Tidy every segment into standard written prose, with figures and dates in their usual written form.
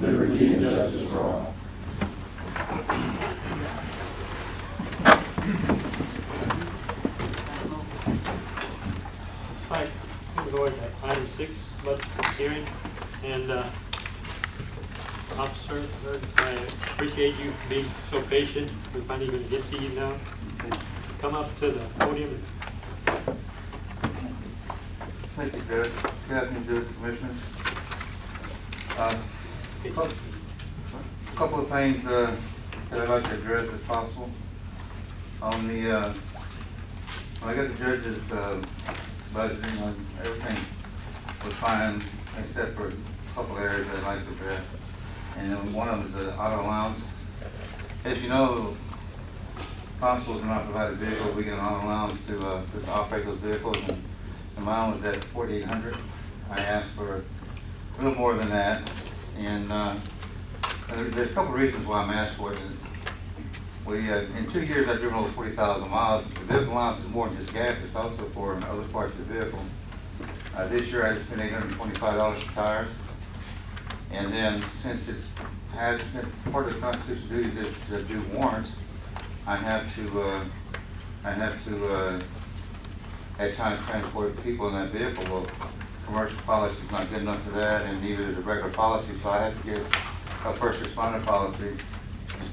liberty and justice for all. Hi, we're going to item 6, budget hearing, and Officer, I appreciate you being so patient. We're finally going to get to you now. Come up to the podium. Thank you, Judge. Good afternoon, Judge, Commissioners. A couple of things that I'd like to address if possible. On the, when I got the judge's budgeting, on everything was fine except for a couple areas I'd like to address. And then one of them is the auto allowance. As you know, constables are not provided vehicles. We get an auto allowance to operate those vehicles, and mine was at $4,800. I asked for a little more than that, and there's a couple of reasons why I'm asked for it. We in 2 years I've driven over 40,000 miles. The vehicle allowance is more than just gas; it's also for other parts of the vehicle. This year I just spent $825 for tires, and then since part of the constitutional duties is to do warrants, I have to at times transport people in that vehicle. Well, commercial policy is not good enough for that, and neither is a regular policy, so I have to get a first responder policy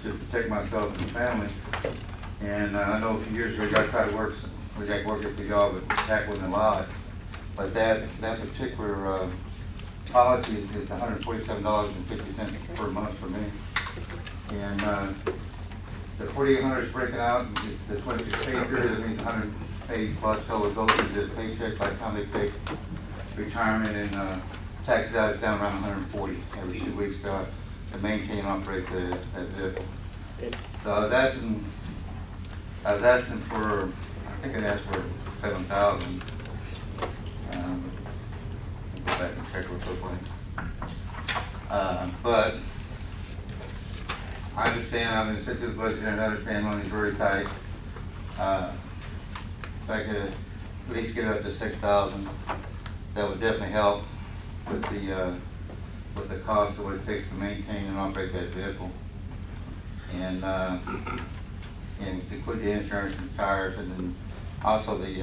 to protect myself and the family. And I know a few years ago, I tried to work it for y'all, but TAC wouldn't allow it. But that particular policy is $147.50 per month for me. And the 4,800 is breaking out. The 26 pay period, that means 180 plus, so it goes into the paycheck by the time they take retirement, and taxes out is down around 140 every 2 weeks to maintain and operate that vehicle. So I was asking for, I think I asked for 7,000. Go back and check real quickly. But I understand, I'm going to sit through the budget and understand money's very tight. If I could at least get up to 6,000, that would definitely help with the cost of what it takes to maintain and operate that vehicle, and to include the insurance and tires, and then also the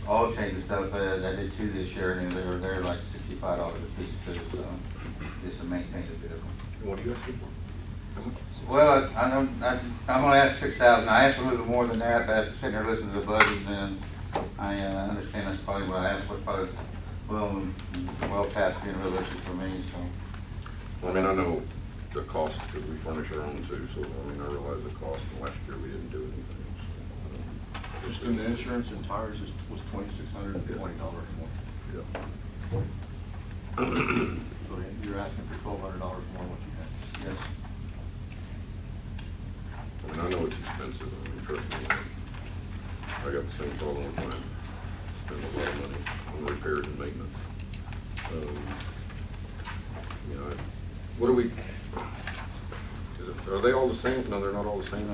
oil change and stuff. I did 2 this year, and they're like $65 a piece too, so just to maintain the vehicle. What are you asking for? Well, I'm going to ask 6,000. I asked for a little bit more than that, but after sitting there listening to the budget, and I understand that's probably what I asked for. Probably well past being realistic for me. So. I mean, I know the cost because we furnish our own too. So I mean, I realize the cost. And last year we didn't do anything. So, just in the insurance and tires was $2,620 more. Yeah. So you're asking for $1,200 more than what you had. Yes. I mean, I know it's expensive. I mean, trust me. I got the same problem with mine. Spend a lot of money on repairs and maintenance. You know, what do we? Are they all the same? No, they're not all the same.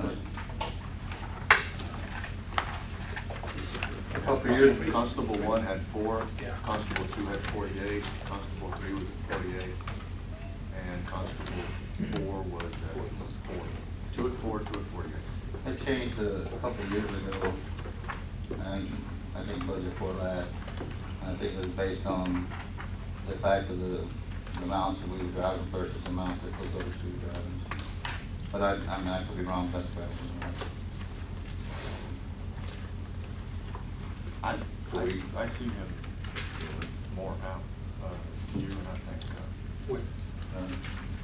A couple of years. Constable 1 had 4, Constable 2 had 48, Constable 3 was at 48, and Constable 4 was at 40. 2 at 4, 2 at 48. It changed a couple of years ago, and I think budget for last. I think it was based on the fact of the amounts that we were driving versus the amounts that those other 2 were driving. But I mean, I could be wrong. That's correct. I see him more now, you and I think.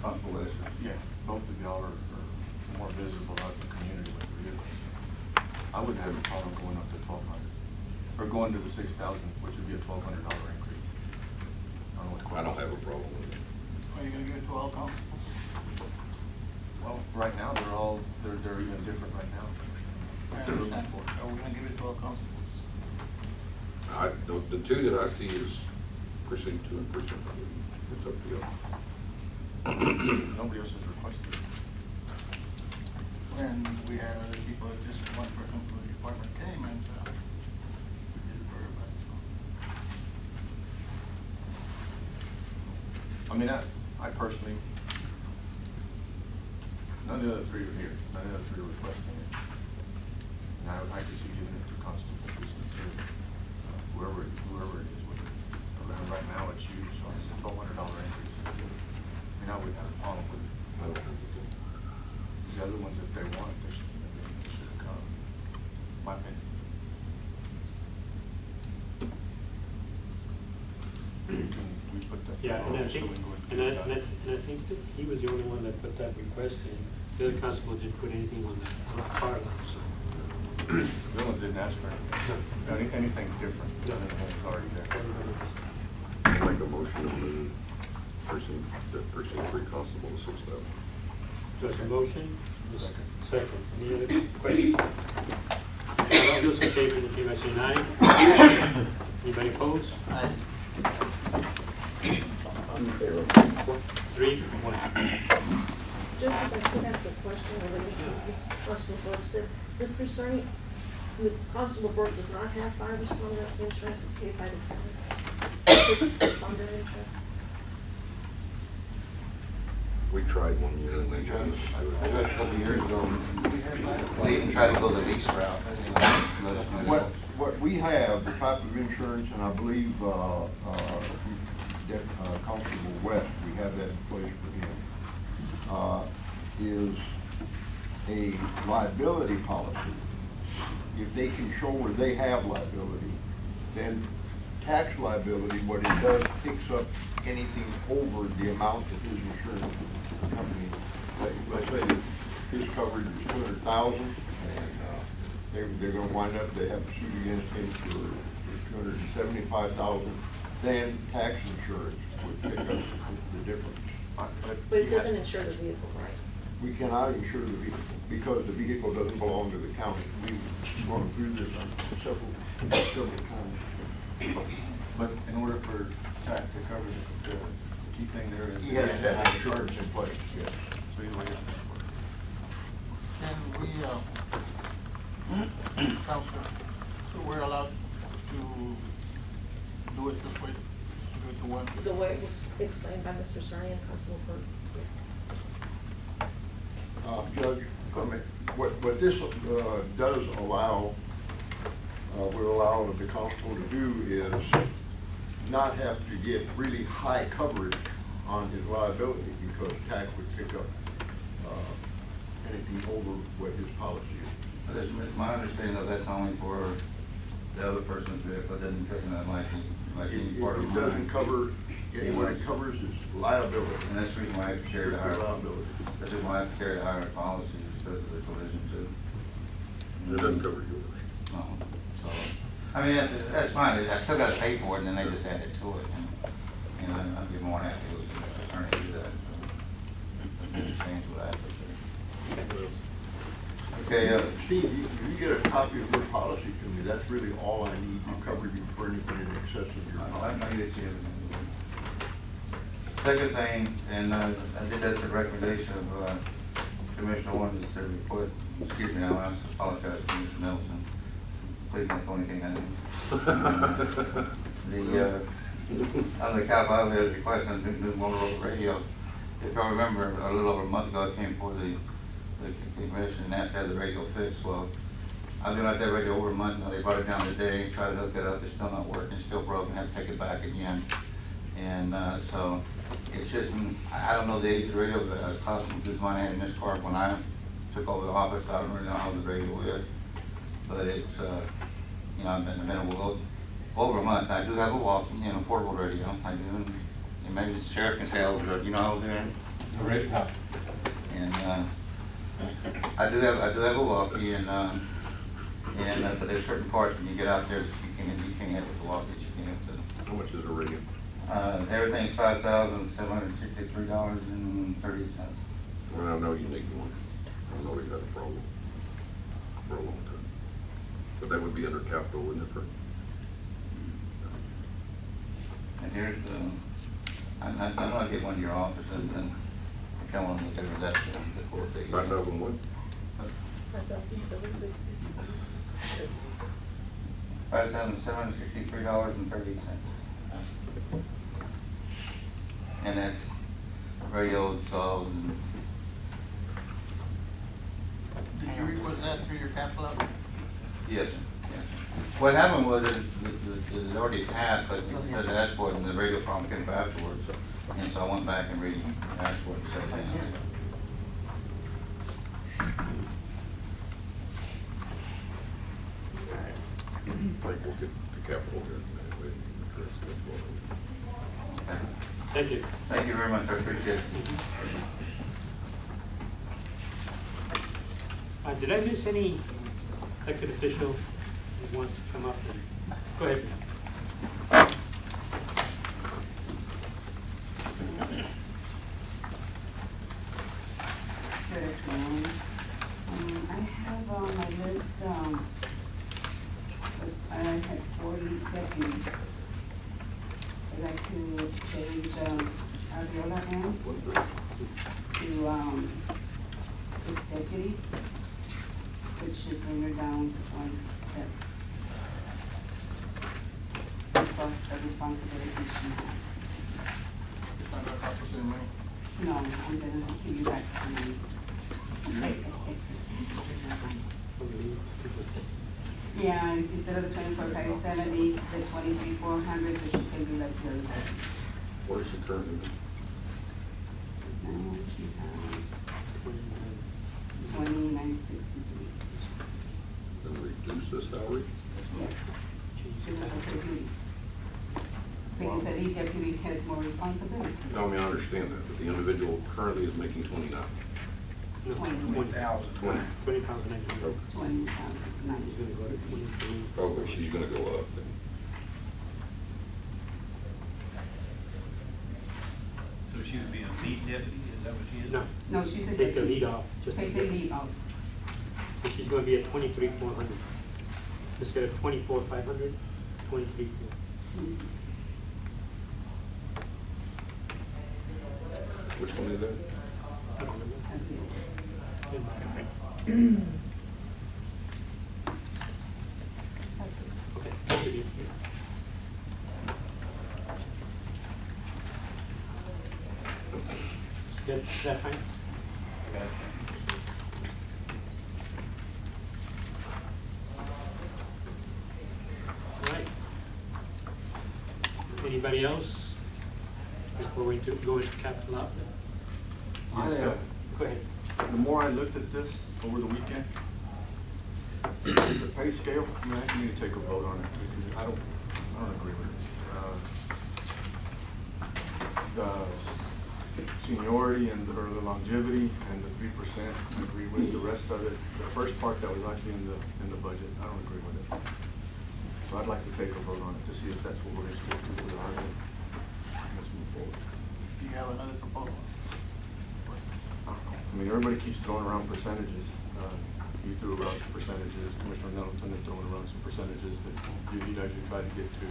Constable West. Yeah, both of y'all are more visible out in the community with the vehicles. I wouldn't have a problem going up to 1,200, or going to the 6,000, which would be a $1,200 increase. I don't have a problem with it. Are you going to give it to all constables? Well, right now they're even different right now. I understand. Are we going to give it to all constables? The 2 that I see is precinct 2 and precinct 3. It's up to you. Nobody else has requested it. And we had other people, just one person from the department came, and we did it for everybody. So. I mean, I personally, none of the other three are here, none of the other three are requesting it. And I could see giving it to Constable Precinct Two, whoever it is with it. I mean, right now it's you, so it's a $1,200 increase. I mean, I wouldn't have a problem with it. The other ones, if they want, they should come, my opinion. We put that. Yeah, and I so think, we can go and ahead I, and and I think that he was the only one that put that request in. The other constable didn't put anything on the car alarm, so. The other ones didn't ask for anything, anything different than what's already there. I'll make a motion to move precinct 3 constable to 6,000. So it's a motion? Second. Second. Any other questions? All those in favor, indicate by saying aye. Anybody opposed? Aye. 3, 1. Judge, if I could ask a question related to what Constable Burke said. Mr. Cerny, Constable Burke does not have fire responder insurance, it's paid by the county. Responder insurance. We tried one year and they got us. I got a couple of years ago, they even tried to go the lease route. What we have, the type of insurance, and I believe, Constable West, we have that in place for him, is a liability policy. If they can show where they have liability, then tax liability, what it does, picks up anything over the amount that his insurance company, let's say his coverage is 200,000, and they're gonna wind up, they have to sue against him for 275,000, then tax insurance would pick up the difference. But it doesn't insure the vehicle, right? We cannot insure the vehicle because the vehicle doesn't belong to the county. We've gone through this on several times. But in order for TAC to cover the key thing there is. He has to have insurance in place, yes. So either way, it's Can we, Counselor, so we're allowed to do it this way, do it to one? The way it was explained by Mr. Cerny and Constable Burke. Judge, what this does allow, will allow the constable to do is not have to get really high coverage on his liability because TAC would pick up anything over what his policy is. It's my understanding that that's only for the other person's vehicle, it doesn't cover that like any part of It mine. doesn't cover, what it covers is liability. And that's the reason why I have to carry the higher, Liability. that's the reason why I have to carry the higher policy, is because of the collision too. It doesn't cover yours. So, I mean, that's fine, I still gotta pay for it, and then they just add it to it, and, you know, I'd be more happy with the attorney to do that, so. There's no change with that, but, okay, Steve, you get a copy of your policy to me, that's really all I need to cover you for anything in excess of your I policy. can get you everything. Second thing, and I did that at the recommendation of Commissioner Warren, is to report, excuse me, I apologize to Commissioner Nelson. Please don't throw anything at me. On the Cal Valley, there's a request on the new Motorola radio. If I remember, a little over a month ago, it came for the commission and asked to have the radio fixed. Well, I've been at that radio over a month now. They brought it down today, tried to hook it up. It's still not working, still broken. Have to take it back again. And so it's just, I don't know the age of the radio, but Constable Guzman had in this car when I took over the office. I don't really know how the radio is, but it's, you know, I've been over a month. I do have a walkie, you know, portable radio. I do, and maybe the sheriff can say, oh, you know, how old they're in. And I do have a walkie, and but there's certain parts when you get out there that you can't have with the walkie. You can't have to. How much is a radio? Everything's $5,763.38. Well, I know you need one. I know we've had a problem for a long time. But that would be under capital, wouldn't it, for? And here's I'm gonna get one to your office and come on with every that's the court date. 5,000 what? 5,760. $5,763.38. and that's radio installed and Did you request that through your capital outlay? yes, sir. Yes, sir. What happened was it already passed, but because I asked for it and the radio problem came up afterwards, and so I went back and asked for it to set it down. I think we'll get the capital here anyway. Address it. Okay. Thank you. Thank you very much, I appreciate it. Did I miss any elected official who wants to come up and, go ahead. Good afternoon. I have on my list, I had 40 deputies. I'd like to change, Aviola M to, just deputy, which should bring her down one step. Based off the responsibilities she has. It's not gonna cost us any money. No, I'm gonna give you back some money. Yeah, instead of the 24,570, the 23,400, so she can be like the, What is she currently doing? now she has 29,63. Then reduce the salary? Yes. She does her duties. Because every deputy has more responsibility. No, I mean, I understand that, but the individual currently is making 29. 20,000. 20. 20,900. 20,093. Oh, but she's gonna go up then. So she would be a lead deputy, is that what she is? No, No, she's a take the deputy. lead off. Just Take the lead off. So she's gonna be at 23,400. Instead of 24,500, 23,400. Mhm. Which one is that? I don't remember. Okay. Okay, that should be it. Good, is that fine? All right. Anybody else? Before we go into capital outlay? Go ahead. The more I looked at this over the weekend, the pay scale, I mean, I think we need to take a vote on it, because I don't agree with it. The seniority and, or the longevity and the 3%, I agree with. The rest of it, the first part that was actually in the budget, I don't agree with it. So I'd like to take a vote on it to see if that's what we're going to stick to with our, let's move forward. Do you have another proposal? I mean, everybody keeps throwing around percentages. You threw around some percentages, Commissioner Nettleton had thrown around some percentages that you actually tried to get to.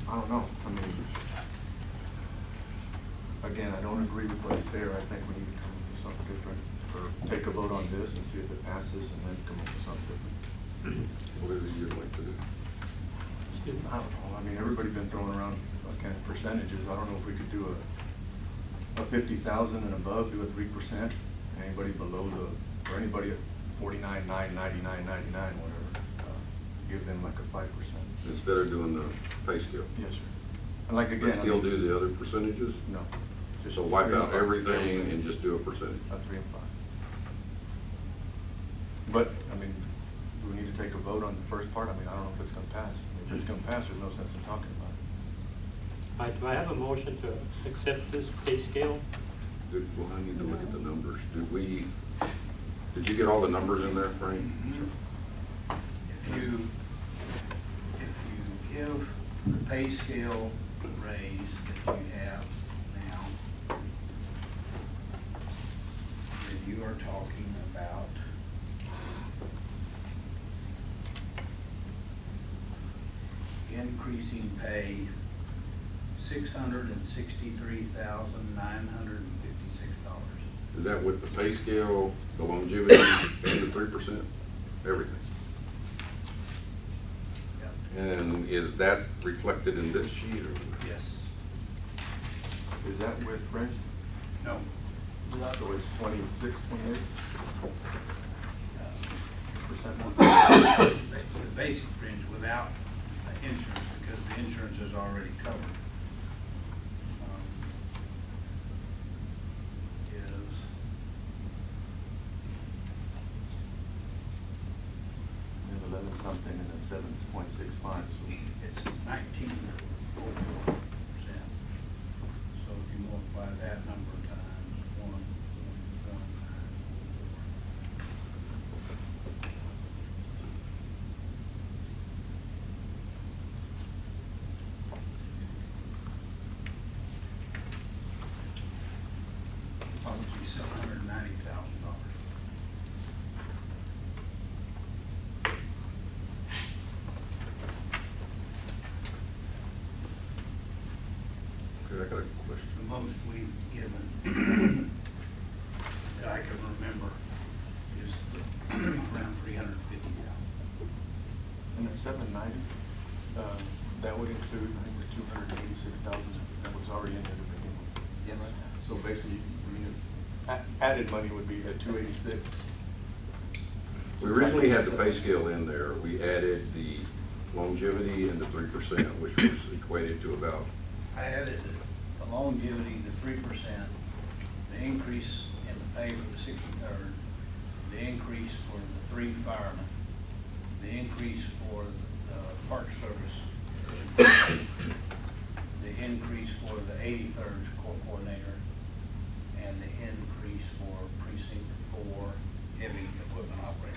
I don't know, I mean, again, I don't agree with what's there. I think we need to come up with something different, or take a vote on this and see if it passes, and then come up with something different. What is it you'd like to do? I don't know, I mean, everybody's been throwing around kind of percentages. I don't know if we could do a 50,000 and above, do a 3%. Anybody below or anybody at 49, 9, 99, 99, whatever, give them like a 5%. Instead of doing the pay scale? Yes, sir. And like again, But still do the other percentages? No. Just So wipe 3 and out 5. everything and just do a percentage? 3 and 5. But, I mean, do we need to take a vote on the first part? I mean, I don't know if it's gonna pass. If it's gonna pass, there's no sense in talking about it. Do I have a motion to accept this pay scale? Well, I need to look at the numbers. Did you get all the numbers in there, Frank? If you give the pay scale raise that you have now, then you are talking about increasing pay $663,956. Is that with the pay scale, the longevity, and the 3%? Everything? Yep. And is that reflected in this sheet or? Yes. Is that with fringe? No. So it's 26, 28% more? The basic fringe without the insurance, because the insurance is already covered. Is We have 11 something and then 7.65, so. it's 19.04%. So if you multiply that number times 1.1944. Probably $790,000. Okay, I got a question. The most we've given that I can remember is around 350,000. And at 790, that would include, I think, the 286,000 that was already in there to begin with. Yes. So basically, I mean, added money would be at 286. We originally had the pay scale in there. We added the longevity and the 3%, which was equated to about, I added the longevity, the 3%, the increase in the pay for the 63rd, the increase for the 3 firemen, the increase for the park service, the increase for the 83rd corps coordinator, and the increase for precinct 4 heavy equipment operator.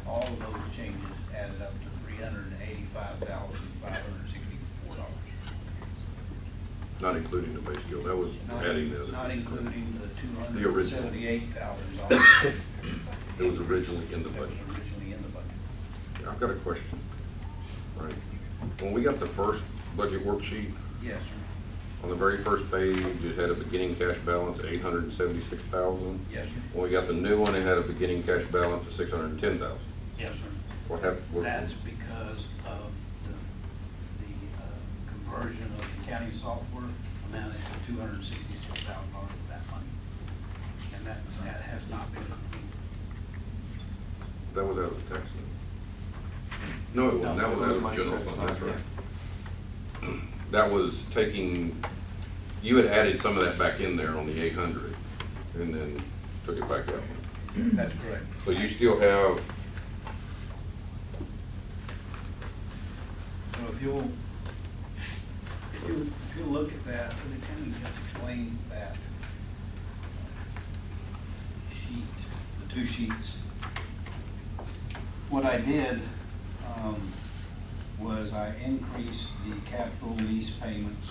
All of those changes added up to $385,564. not including the pay scale. That was adding the other. Not including the The original. $278,000. It was originally in the That was budget. originally in the budget. I've got a question. Right. When we got the first budget worksheet, Yes, sir. on the very first page, it had a beginning cash balance of $876,000. Yes, sir. When we got the new one, it had a beginning cash balance of $610,000. Yes, sir. What happened? That's because of the conversion of the county software amounted to $266,000 of that money. And that has not been completed. That was out of the tax note. No, it wasn't. That was out of the Money general set fund, that's aside, right. That was taking, you had added some of that back in there on the 800 and then took it back out. That's correct. So you still have, So if you'll look at that, let me kind of just explain that sheet, the 2 sheets. What I did was I increased the capital lease payments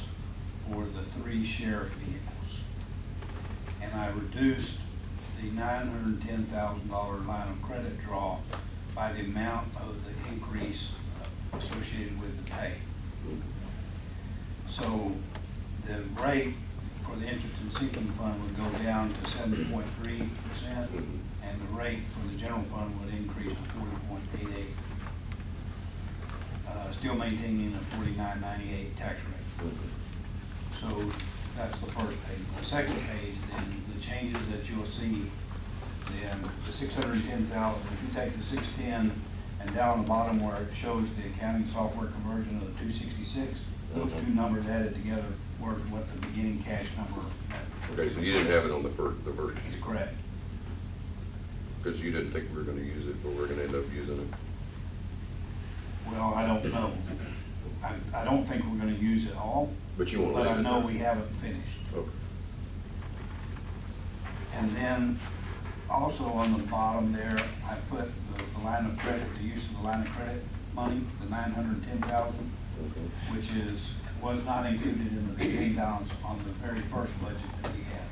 for the 3 sheriff vehicles. And I reduced the $910,000 line of credit draw by the amount of the increase associated with the pay. So the rate for the interest and sinking fund would go down to 7.3%, and the rate for the general fund would increase to 40.88, still maintaining a 49.98 tax rate. So that's the first page. The second page, then, the changes that you'll see, then the 610,000, if you take the 610 and down on the bottom where it shows the accounting software conversion of the 266, those 2 numbers added together were what the beginning cash number. okay, so you didn't have it on the first Is sheet, correct. because you didn't think we were gonna use it, but we're gonna end up using it. Well, I don't know. I don't think we're gonna use it all. But you won't But I leave it know there. we haven't finished. Okay. And then also on the bottom there, I put the line of credit, the use of the line of credit money, the 910,000, which was not included in the beginning balance on the very first budget that we had.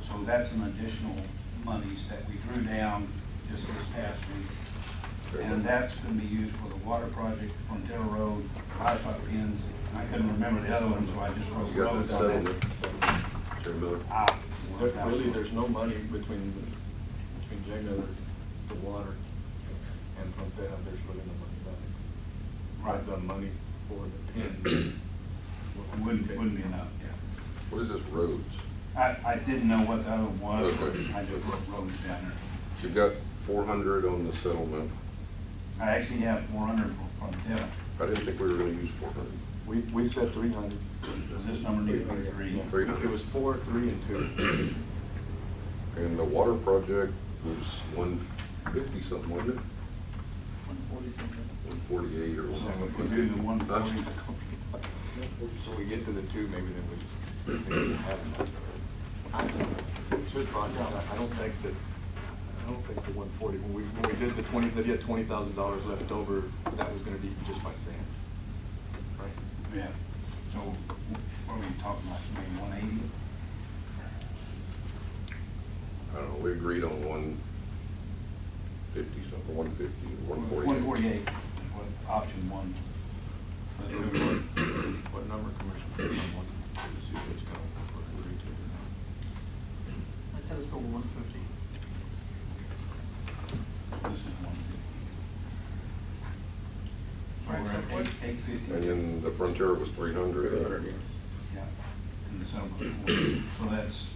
So that's an additional monies that we drew down just this past week. And that's gonna be used for the water project, Frontier Road, livestock pens. And I couldn't remember the other one, so I just wrote You got roads the on settlement, it. Chair Miller? But really, there's no money between J. Miller, the water, and from there, there's really no money left. Right. The money for the pin. Wouldn't be enough, yeah. What is this, roads? I didn't know what the other was, Okay. I just wrote roads down there. So you've got 400 on the settlement. I actually have 400 from Tevin. I didn't think we were gonna use 400. We said 300. Does this number need to be 3? 300. It was 4, 3, and 2. And the water project was 150 something, wasn't it? 140 something. 148 or So something. if we do the 140, So we get to the 2, maybe then we just have enough. I don't think the 140, when we did the 20, that he had $20,000 left over, that was gonna be just by sand. Right? yeah. So what are we talking about, maybe 180? I don't know, we agreed on 150 something, 150, 148. 148 is what option 1. What number, Commissioner? See if it's going to agree to or not. I said let's go 150. This is 150. So Right, we're so at what- 850. And then the Frontier was 300. Yeah, and the settlement, so that's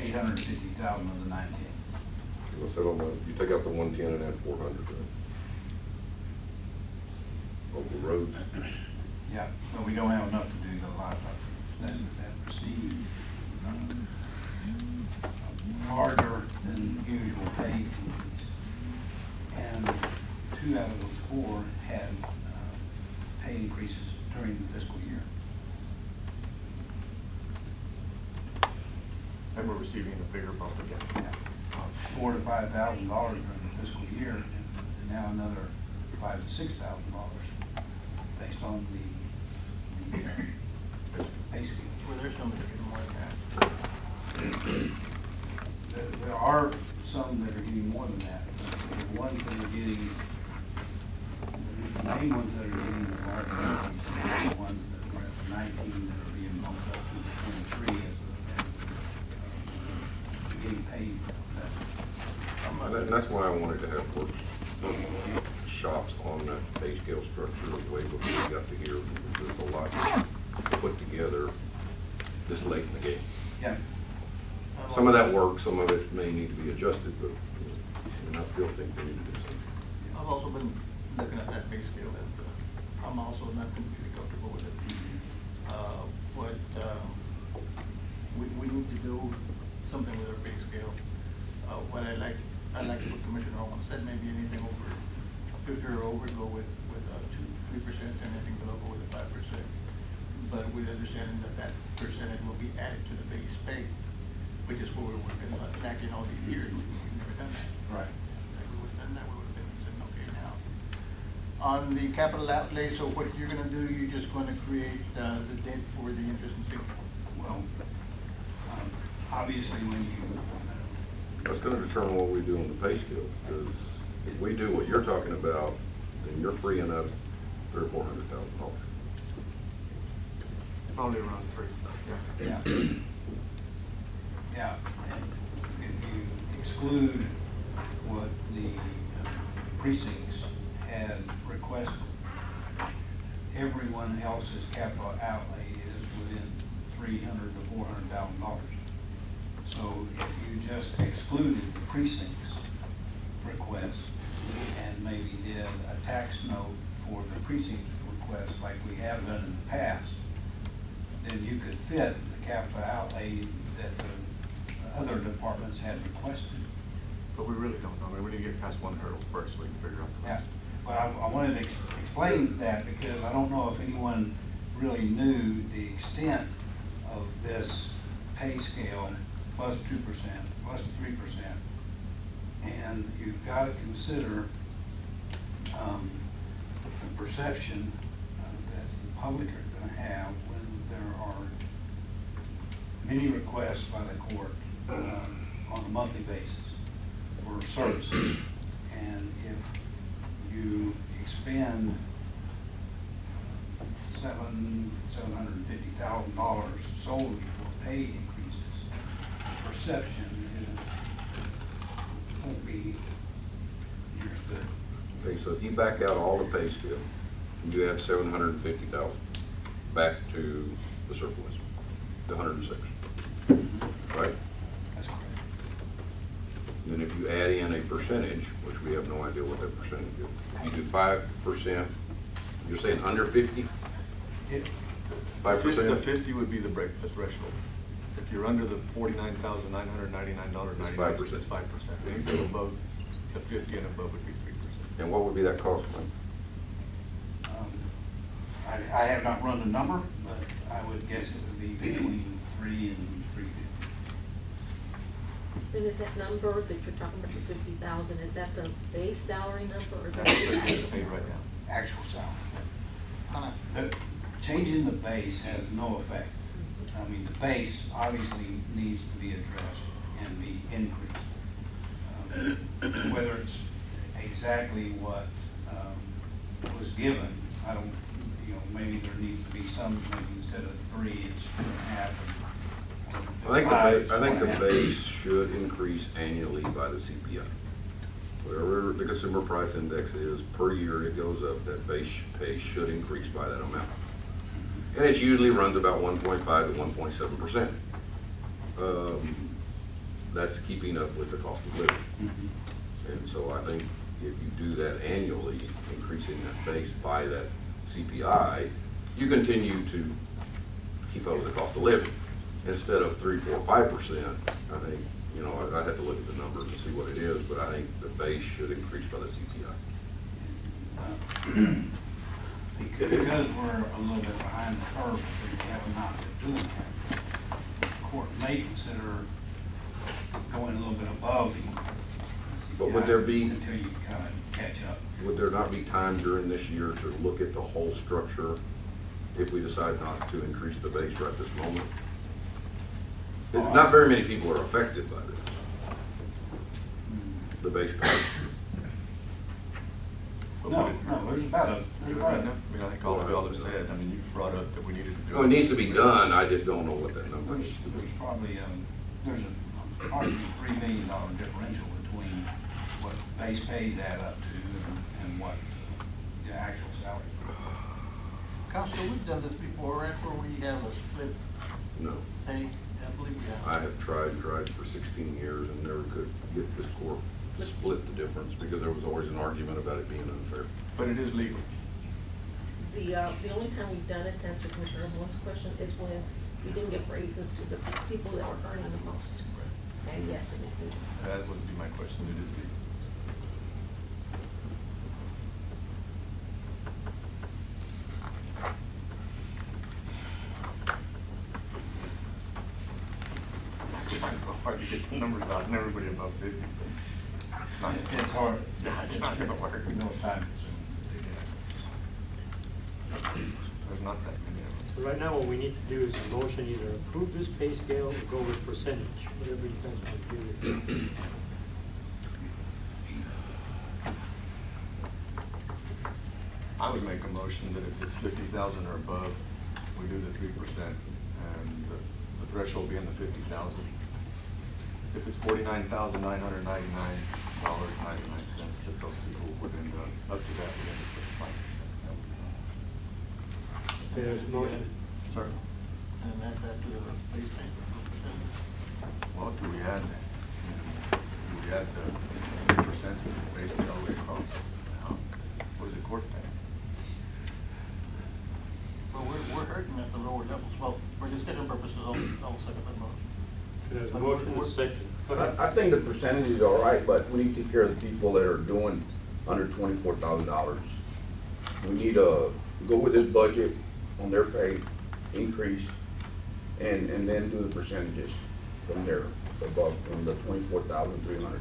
850,000 of the 910. The settlement, you take out the 110 and add 400, right? Local roads. Yeah, but we don't have enough to do the livestock. That received larger than usual pay increase. And 2 out of those 4 had pay increases during the fiscal year. And we're receiving a bigger bump again. Yeah. $4,000 to $5,000 during the fiscal year, and now another $5,000 to $6,000 based on the pay scale. Well, there's somebody getting more than that. There are some that are getting more than that. The ones that are getting, the main ones that are getting the large increases are the ones that were at the 19 that are being bumped up to the 23 as getting paid for that. And that's why I wanted to have work shops on that pay scale structure way before we got to here. There's a lot to put together this late in the game. Yeah. Some of that works, some of it may need to be adjusted, but I still think we need to do something. I've also been looking at that pay scale, and I'm also not completely comfortable with it. We need to do something with our pay scale. What I like what Commissioner Owen said, maybe anything over, 50 or over, go with 2-3%, anything below, go with 5%. But with understanding that percentage will be added to the base pay, which is what we're working on, enacting all these years. We've never done that. Right. If we would have done that, we would have been saying, okay, now. On the capital outlay, so what you're gonna do, you're just gonna create the debt for the interest and fee. Well, obviously when you, That's gonna determine what we do on the pay scale, because if we do what you're talking about, then you're freeing up $300,000 or $400,000. Probably around 3. yeah. Yeah, and if you exclude what the precincts had requested, everyone else's capital outlay is within $300,000 to $400,000. So if you just excluded the precincts request and maybe did a tax note for the precincts request like we have done in the past, then you could fit the capital outlay that the other departments had requested. But we really don't know. I mean, we need to get past one hurdle first so we can figure out the Yeah, rest. but I wanted to explain that because I don't know if anyone really knew the extent of this pay scale plus 2%, plus 3%. And you've got to consider the perception that the public are going to have when there are many requests by the court on a monthly basis for services. And if you expend $750,000 solely for pay increases, the perception won't be understood. Okay, so if you back out all the pay scale, you add $750,000 back to the surplus. the 106, right? That's correct. Then if you add in a percentage, which we have no idea what that percentage is, if you do 5%, you're saying under 50? It, 5%? The 50 would be the threshold. If you're under the $49,999.99, It's 5%. it's 5%. Anything above the 50 and above would be 3%. And what would be that cost, Mike? I have not run the number, but I would guess it would be between 3 and 350. And is that number that you're talking about, the 50,000, is that the base salary number or is that? That's what you're getting paid right now. Actual salary. The, changing the base has no effect. I mean, the base obviously needs to be addressed and be increased. Whether it's exactly what was given, I don't, you know, maybe there needs to be some, maybe instead of 3, it's 2.5. I think the base should increase annually by the CPI. Whatever the consumer price index is, per year it goes up, that base pay should increase by that amount. And it usually runs about 1.5 to 1.7%. That's keeping up with the cost of living. And so I think if you do that annually, increasing that base by that CPI, you continue to keep up with the cost of living. Instead of 3, 4, 5%, I think, you know, I'd have to look at the numbers and see what it is, but I think the base should increase by the CPI. Because we're a little bit behind the curve, if we have not been doing that, the court may consider going a little bit above the. But would there be- Until you kind of catch up. Would there not be time during this year to look at the whole structure if we decide not to increase the base right this moment? Not very many people are affected by this, the base pay. No, there's about a, I mean, I think all of y'all have said, I mean, you brought up that we needed to do. Well, it needs to be done, I just don't know what that number there's is. probably, there's a probably $3 million differential between what base pays add up to and what the actual salary. Counselor, we've done this before, right, where we have a split No. pay, I believe we have. I have tried for 16 years and never could get this court to split the difference because there was always an argument about it being unfair. But it is legal. The only time we've done it, to answer Commissioner Evelyn's question, is when we didn't give raises to the people that were earning the most. And yes, it is legal. That would be my question, it is legal. I'm trying so hard to get the numbers out and everybody above 50. It's not, It's hard. It's not gonna work. No time consuming. There's not that many of them. So right now, what we need to do is a motion, either approve this pay scale or go with percentage, whatever you guys want to do. I would make a motion that if it's 50,000 or above, we do the 3%, and the threshold being the 50,000. If it's $49,999.99, that those people would then go up to that, we then put 5%. There's a motion. Sorry? And add that to the base pay for percentage. Well, do we add the 3% based all the way across? What does the court pay? But we're hurting at the lower levels. Well, for discussion purposes, I'll second that motion. There's a motion, and a second. Go ahead. I think the percentage is all right, but we need to take care of the people that are doing under $24,000. We need to go with this budget on their pay increase and then do the percentages from there above, from the 24,300.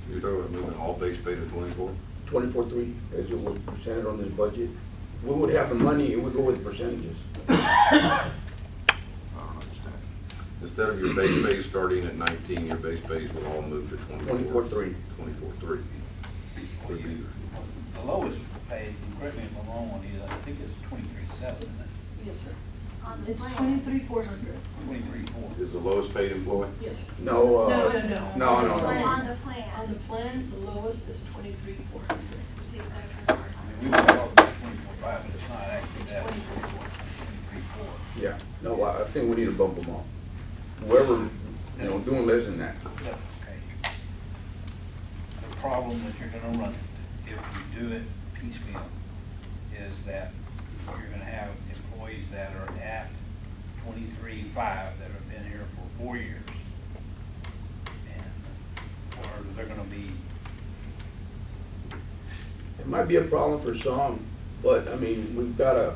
You're talking about moving all base pay to 24? 24.3 is what we presented on this budget. We would have the money and we go with percentages. I don't understand. Instead of your base pay starting at 19, your base pays will all move to 24. 24.3. 24.3. The lowest paid, correct me if I'm wrong on these, I think it's 23.7, isn't it? Yes, sir. It's plan. 23,400. 23.4. Is the lowest paid employee? Yes, sir. No, No. On the On plan. the plan, the lowest is 23,400. The executive I summary. mean, we were talking about 24.5, but it's not actually It's that. 23,400. 23.4. Yeah, No, I think we need to bump them up. Whoever, you know, doing less than that. Look, okay. The problem that you're gonna run into, if you do it piecemeal, is that you're gonna have employees that are at 23.5 that have been here for 4 years. And, or they're gonna be, It might be a problem for some, but I mean, we've gotta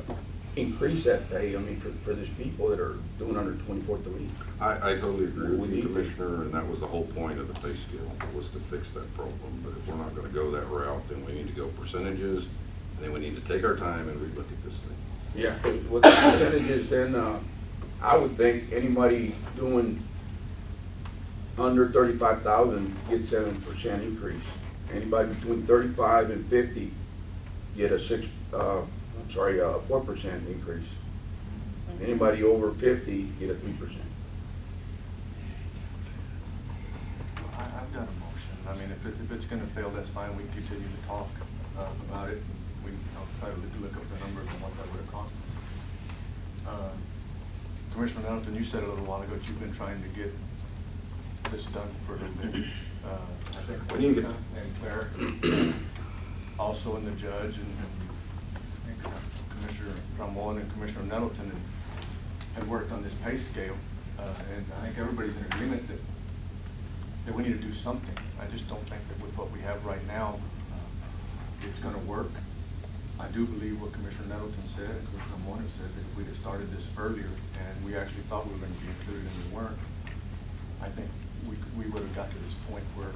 increase that pay, I mean, for these people that are doing under 24/3. I totally agree We with you, need to. Commissioner, and that was the whole point of the pay scale, was to fix that problem. But if we're not gonna go that route, then we need to go percentages, and then we need to take our time and relook at this thing. Yeah. With the percentages, then, I would think anybody doing under 35,000 get 7% increase. Anybody between 35 and 50 get a 4% increase. Anybody over 50 get a 3%. I've got a motion. I mean, if it's gonna fail, that's fine. We can continue to talk about it. I'll try to look up the numbers and what that would have cost us. Commissioner Nettleton, you said a little while ago that you've been trying to get this done for a little bit. I think We need to- and Claire, also and the judge and Commissioner Ramon and Commissioner Nettleton had worked on this pay scale. And I think everybody's in agreement that we need to do something. I just don't think that with what we have right now, it's gonna work. I do believe what Commissioner Nettleton said and Commissioner Ramon said, that if we'd have started this earlier and we actually thought we were gonna be included and we weren't, I think we would have got to this point where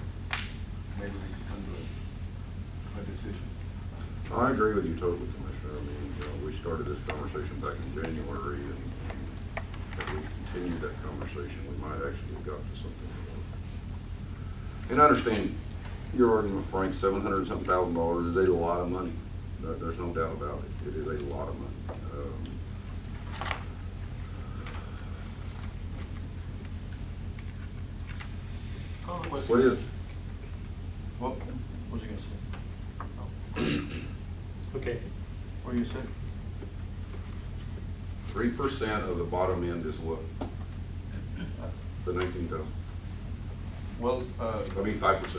maybe we could come to a decision. I agree with you totally, Commissioner. I mean, you know, we started this conversation back in January, and if we continued that conversation, we might actually have got to something. And I understand your argument, Frank, $700-something thousand is a lot of money. There's no doubt about it. It is a lot of money. What is, What was you gonna say? Okay, What you said? 3% of the bottom end is what? The 19,000. Well, I mean, 5%, I'm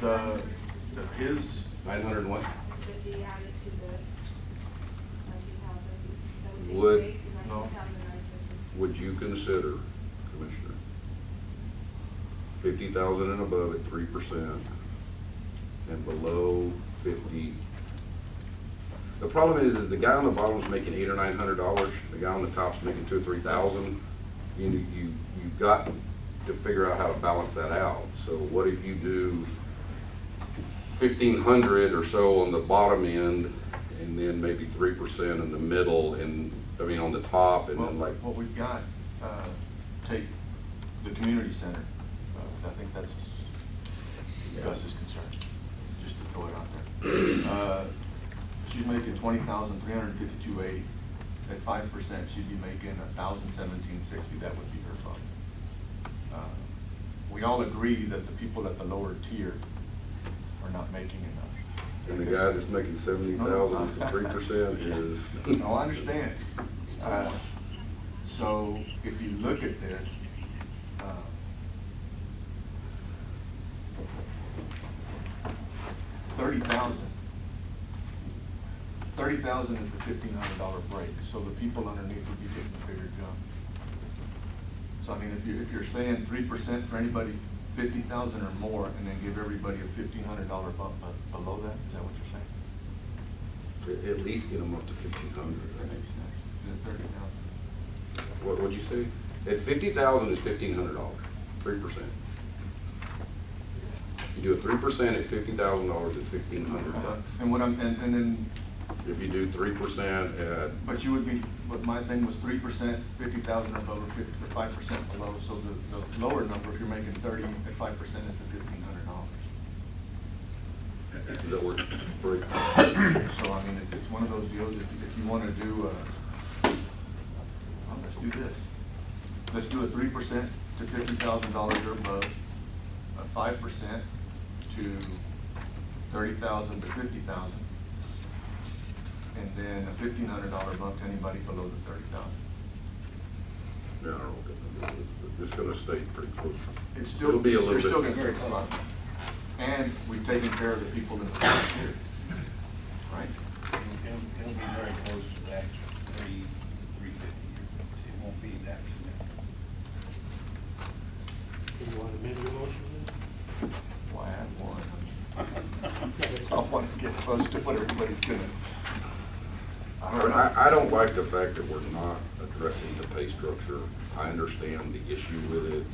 sorry. his, 900 and what? 50 added to the 19,000. That would Would- take the base to No. 19,950. Would you consider, Commissioner, 50,000 and above at 3% and below 50? The problem is the guy on the bottom's making $800 or $900. The guy on the top's making $2,000 or $3,000. You've got to figure out how to balance that out. So what if you do 1,500 or so on the bottom end, and then maybe 3% in the middle, and I mean on the top, and then like. what we've got, take the community center. I think that's Gus's concern, just to throw it out there. She's making $20,352.80. At 5%, she'd be making $1,017.60. That would be her fund. We all agree that the people at the lower tier are not making enough. And the guy that's making 70,000 for 3% is. No, I understand. So if you look at this, 30,000. 30,000 is the $1,500 break, so the people underneath would be getting a bigger jump. So I mean, if you're saying 3% for anybody 50,000 or more, and then give everybody a $1,500 bump below that, is that what you're saying? At least get them up to 1,500. That makes sense. Is it 30,000? What'd you say? At 50,000 is $1,500, 3%. You do a 3% at $50,000, it's $1,500. And what and then. If you do 3% at. But you would be, but my thing was 3%, 50,000 or above, or 5% below, so the lower number, if you're making 30 at 5% is the $1,500. Does that work? Break? So I mean, it's one of those deals, if you wanna do, let's do this. Let's do a 3% to $50,000 or above, a 5% to 30,000 to 50,000. And then a $1,500 bump to anybody below the 30,000. it's gonna stay pretty close. It's still, It'll be a they're little still bit. gonna save a lot. And we've taken care of the people in the first year, right? It'll be very close to that, 350. It won't be that significant. Do you want to amend your motion Why, I want to get close to what everybody's gonna. I don't know. I don't like the fact that we're not addressing the pay structure. I understand the issue with it.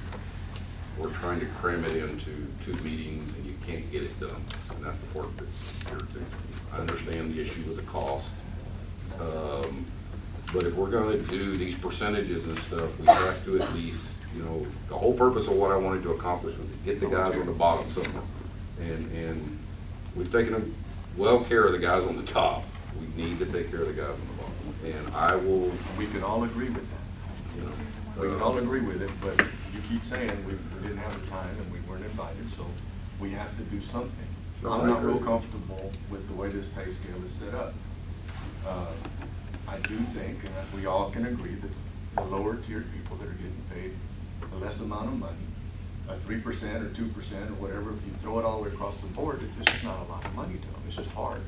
We're trying to cram it into 2 meetings and you can't get it done. And that's the part that's irritating me. I understand the issue with the cost. But if we're gonna do these percentages and stuff, we have to at least, you know, the whole purpose of what I wanted to accomplish was to get the guys on the bottom somewhere. And we've taken well care of the guys on the top. We need to take care of the guys on the bottom. And I will, We can all agree with that. you know. We can all agree with it, but you keep saying we didn't have the time and we weren't invited, so we have to do something. No, I'm I not real agree. comfortable with the way this pay scale is set up. I do think, and that we all can agree, that the lower tiered people that are getting paid a less amount of money, 3% or 2% or whatever, if you throw it all the way across the board, it's just not a lot of money to them, it's just hard.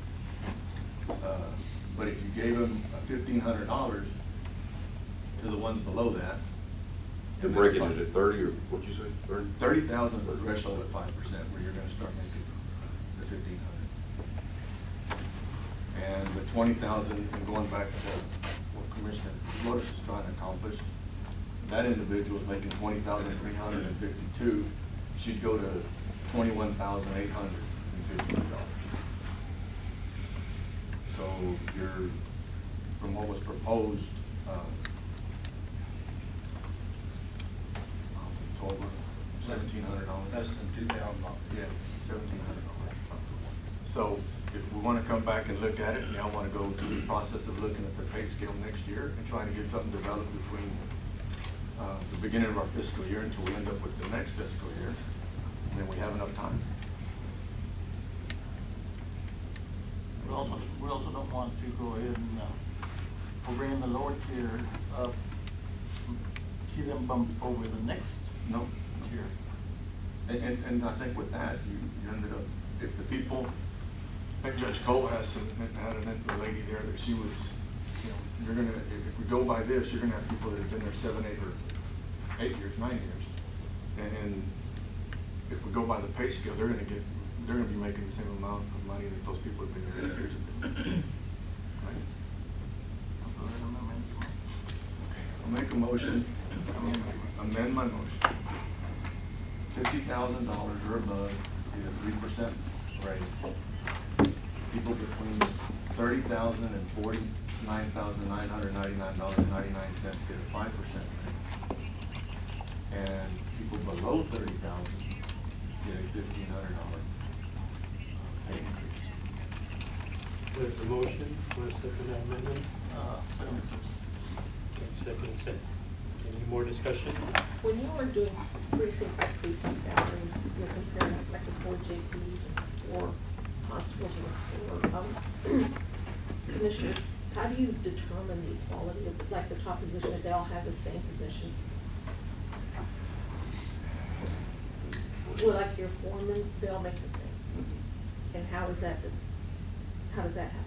But if you gave them $1,500 to the ones below that. You're breaking it at 30 or what'd you say, 30? 30,000 is the threshold at 5% where you're gonna start making the 1,500. And the 20,000, and going back to what Commissioner Flores is trying to accomplish, that individual is making 20,352, she'd go to $21,852. So you're, from what was proposed, October, $1,700. Less than $2,000. Yeah, $1,700. So if we want to come back and look at it, and y'all want to go through the process of looking at the pay scale next year and trying to get something developed between the beginning of our fiscal year until we end up with the next fiscal year, and then we have enough time. We also don't want to go ahead and, for bringing the lower tier up, see them bump over the next No. tier. And I think with that, you ended up, if the people, I think Judge Cole had a lady there that she was, you know, you're gonna, if we go by this, you're gonna have people that have been there 7, 8, or 8 years, 9 years. And if we go by the pay scale, they're gonna be making the same amount of money that those people have been there 8 years. Right? I'll go ahead and amend it. Okay, I'll make a motion, amend my motion. $50,000 or above, get a 3% raise. People between $30,000 and $49,999.99 get a 5% raise. And people below $30,000 get a $1,500 pay increase. There's the motion, want to second that amendment? 76. Second. Any more discussion? When you were doing precinct by precinct salaries, you're comparing like the 4 JPs or hospitals or commissioners, how do you determine the equality of, like the top position, if they all have the same position? Well, like your foreman, they all make the same. And how is that, how does that happen?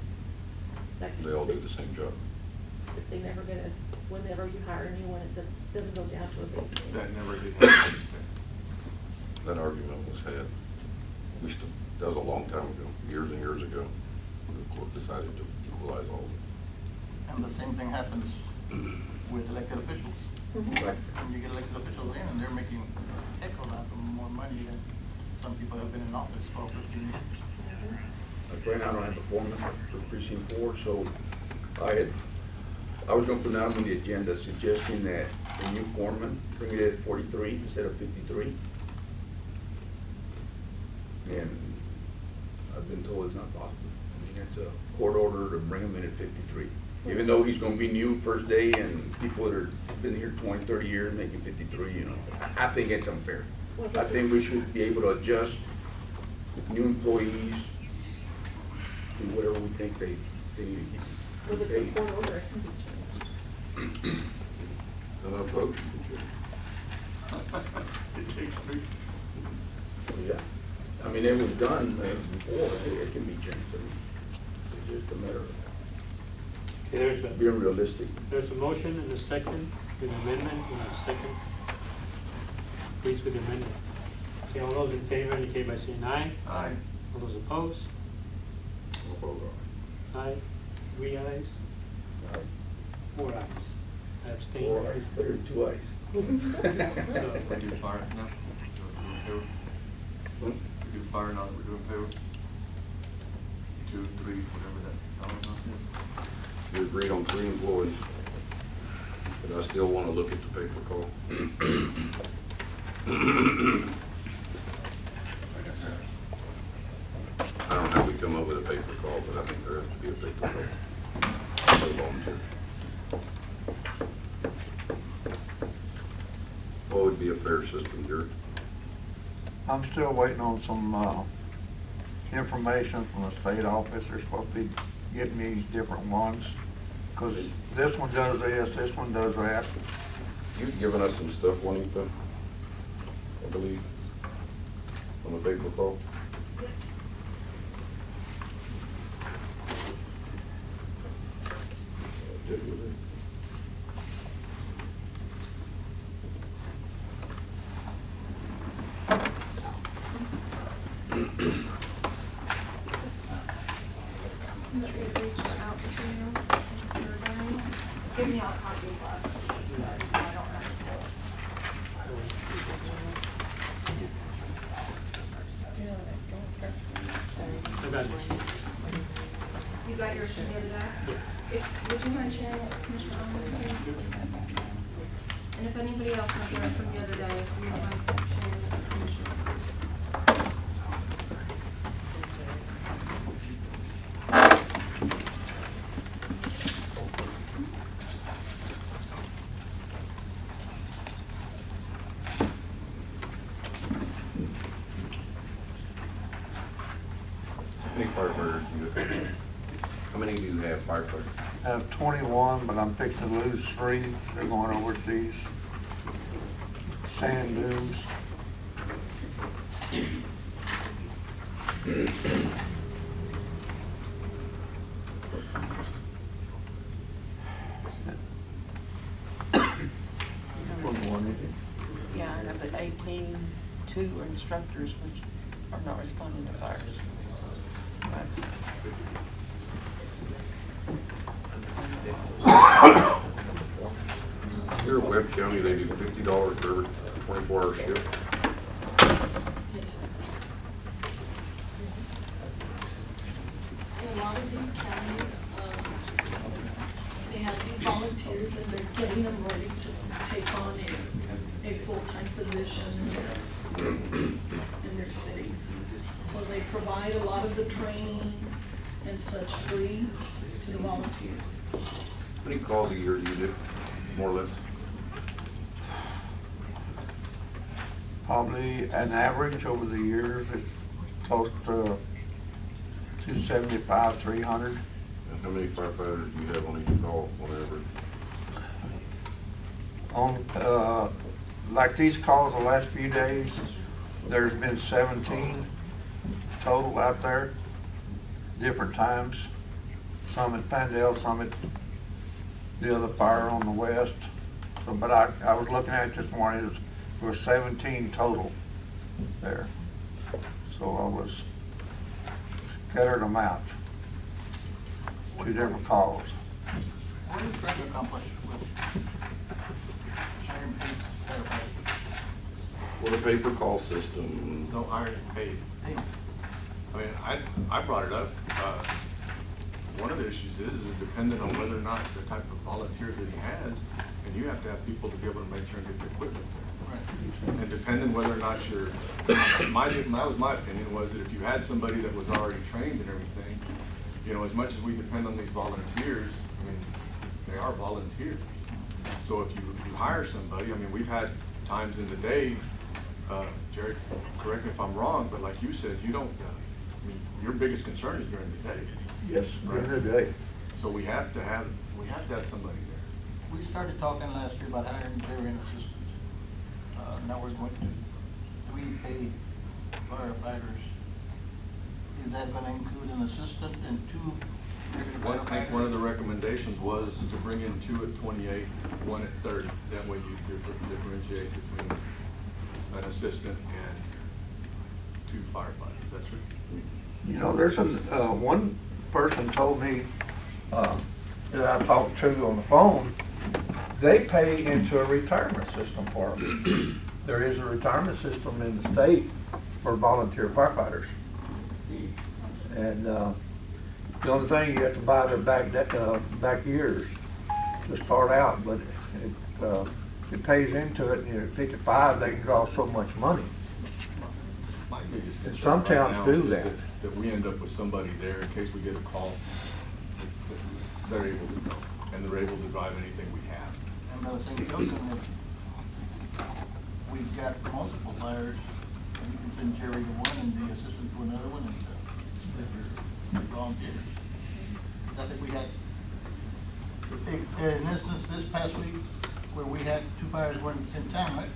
Like, They all do the same job. If they never get a, whenever you hire a new one, it doesn't go down to a base pay? That never did happen. That argument was had, that was a long time ago, years and years ago. The court decided to equalize all of it. And the same thing happens with elected officials. Mhm. When you get elected officials in and they're making a heck of a lot more money than some people have been in office for 15 years. Like right now, I don't have a foreman for precinct 4, so I was gonna put down on the agenda suggesting that the new foreman, bring it at 43 instead of 53. And I've been told it's not possible. I mean, it's a court order to bring him in at 53. Even though he's gonna be new first day and people that have been here 20, 30 years making 53, you know, I think it's unfair. I think we should be able to adjust new employees to whatever we think they need to keep. If it's a court order, it can be changed. Vote. It takes three. Yeah, I mean, it was done before, it can be changed, I mean, it's just a matter of Okay, being realistic. there's a motion and a second, with amendment and a second. Please with the amendment. Okay, all those in favor indicate by saying aye. Aye. All those opposed? Aye. 3 ayes, 4 ayes. I abstain. Four eyes, better than 2 eyes. We do fire now? We're doing payroll? We do fire now, we're doing payroll? 2, 3, whatever that dollar amount is. We agreed on 3 employees, but I still want to look at the paper call. I don't know how we come up with a paper call, but I think there has to be a paper call. No volunteer. What would be a fair system, Jared? I'm still waiting on some, information from the state office. They're supposed to be getting me these different ones. Cause this one does this one does that. You've given us some stuff, Juanita, I believe, on the paper call. Did with it. Give me all copies last week, so I don't remember. I got it. You got yours from the other day? Would you mind sharing it with Commissioner Arnold, please? And if anybody else has theirs from the other day, if you would mind sharing it with Commissioner Arnold. How many firefighters do you have? How many do you have firefighters? I have 21, but I'm fixing to lose 3. They're going overseas. Sand dunes. Yeah, I know, but 18, 2 are instructors, which are not responding to fires. Here at Webb County, they do $50 for every 24-hour shift. Yes, sir. A lot of these counties, they have these volunteers and they're getting them ready to take on a full-time position in their cities. So they provide a lot of the training and such free to the volunteers. How many calls a year do you do, more or less? Probably an average over the years, it's close to 275, 300. And how many firefighters do you have on each call on average? On, like these calls the last few days, there's been 17 total out there, different times. Some at Pandale, some at the other fire on the west. So, but I was looking at it this morning, there was 17 total there. So I was scattered them out. 2 different calls. What are you trying to accomplish with sharing paid firefighters? Well, the pay-per-call system, No hired and paid. I mean, I brought it up. One of the issues is dependent on whether or not the type of volunteers that he has, and you have to have people to be able to make sure and get the equipment there. Right. And depending whether or not that was my opinion, was that if you had somebody that was already trained and everything, you know, as much as we depend on these volunteers, I mean, they are volunteers. So if you hire somebody, I mean, we've had times in the day, Jared, correct me if I'm wrong, but like you said, you don't, I mean, your biggest concern is during the day. Yes, during the day. So we have to have somebody there. We started talking last year about hiring playground assistants. now we're going to 3 paid firefighters. Is that gonna include an assistant and 2 regular I think one of the firefighters? recommendations was to bring in 2 at 28, 1 at 30. That way you differentiate between an assistant and 2 firefighters. That's right. You know, there's one person told me, that I talked to on the phone, they pay into a retirement system for them. There is a retirement system in the state for volunteer firefighters. And, the only thing, you have to buy their back years to start out, but it pays into it, and you're 55, they can draw so much money. My biggest And concern some right towns now do is that. That we end up with somebody there in case we get a call, that they're able to go, and they're able to drive anything we have. And by the same token, if we've got multiple fires, and you can send Jerry to one and the assistant to another one, and they're volunteers. I think we had, in instance, this past week, where we had 2 fires going at the same time, right?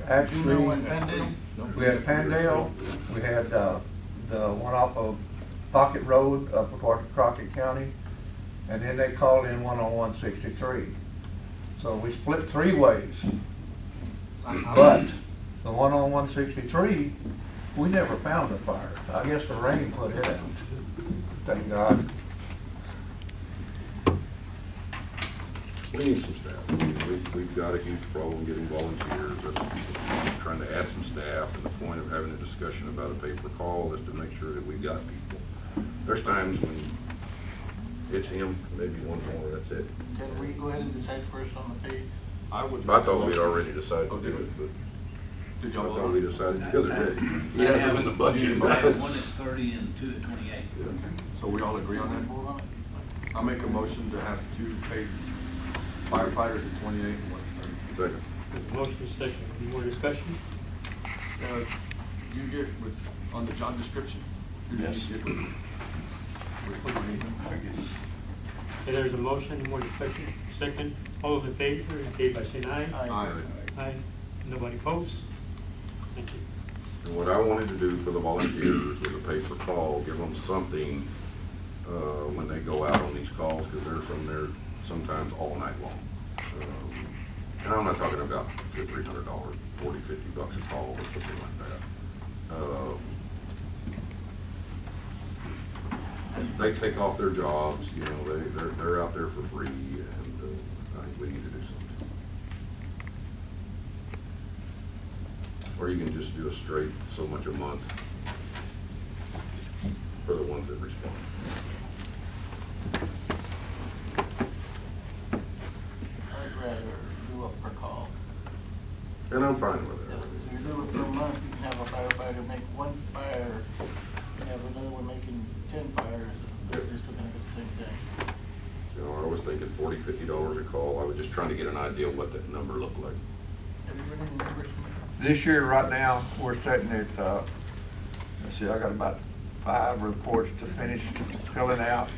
Actually, Juneau and Pendale. we had Pandale, we had the one off of Pocket Road up in Crockett County, and then they called in one on 163. So we split 3 ways. But the one on 163, we never found the fire. I guess the rain put it out. Thank God. We need some staff. We've got a huge problem getting volunteers. That's trying to add some staff, and the point of having a discussion about a pay-per-call is to make sure that we've got people. There's times when it's him, maybe one more, that's it. Can we go ahead and decide first on the pay? I thought we'd already decided to do it, but Did I y'all thought we decided the other day. He I has have them in the budget. I have 1 at 30 and 2 at 28. Yeah. So we all agree on that? Vote on it? I'll make a motion to have 2 paid firefighters at 28 and 1 at 30. Second. There's a motion and a second. Any more discussion? You get with, on the job description? Who did you get with? Okay, there's a motion, any more discussion? Second, all those in favor, indicate by saying aye. Aye. Aye. Nobody opposed? Thank you. And what I wanted to do for the volunteers was a pay-per-call, give them something when they go out on these calls, because they're from there sometimes all night long. And I'm not talking about $200, $300, $40, $50 a call or something like that. They take off their jobs, you know, they're out there for free, and I think we need to do something. Or you can just do a straight so much a month for the ones that respond. I'd rather do a per call. And I'm fine with it. If you do it per month, you can have a firefighter make 1 fire, and have another one making 10 fires, they're still gonna get the same thing. You know, I was thinking $40, $50 a call. I was just trying to get an idea of what that number looked like. Have you run any numbers, Commissioner? This year, right now, we're sitting at, let's see, I got about 5 reports to finish filling out.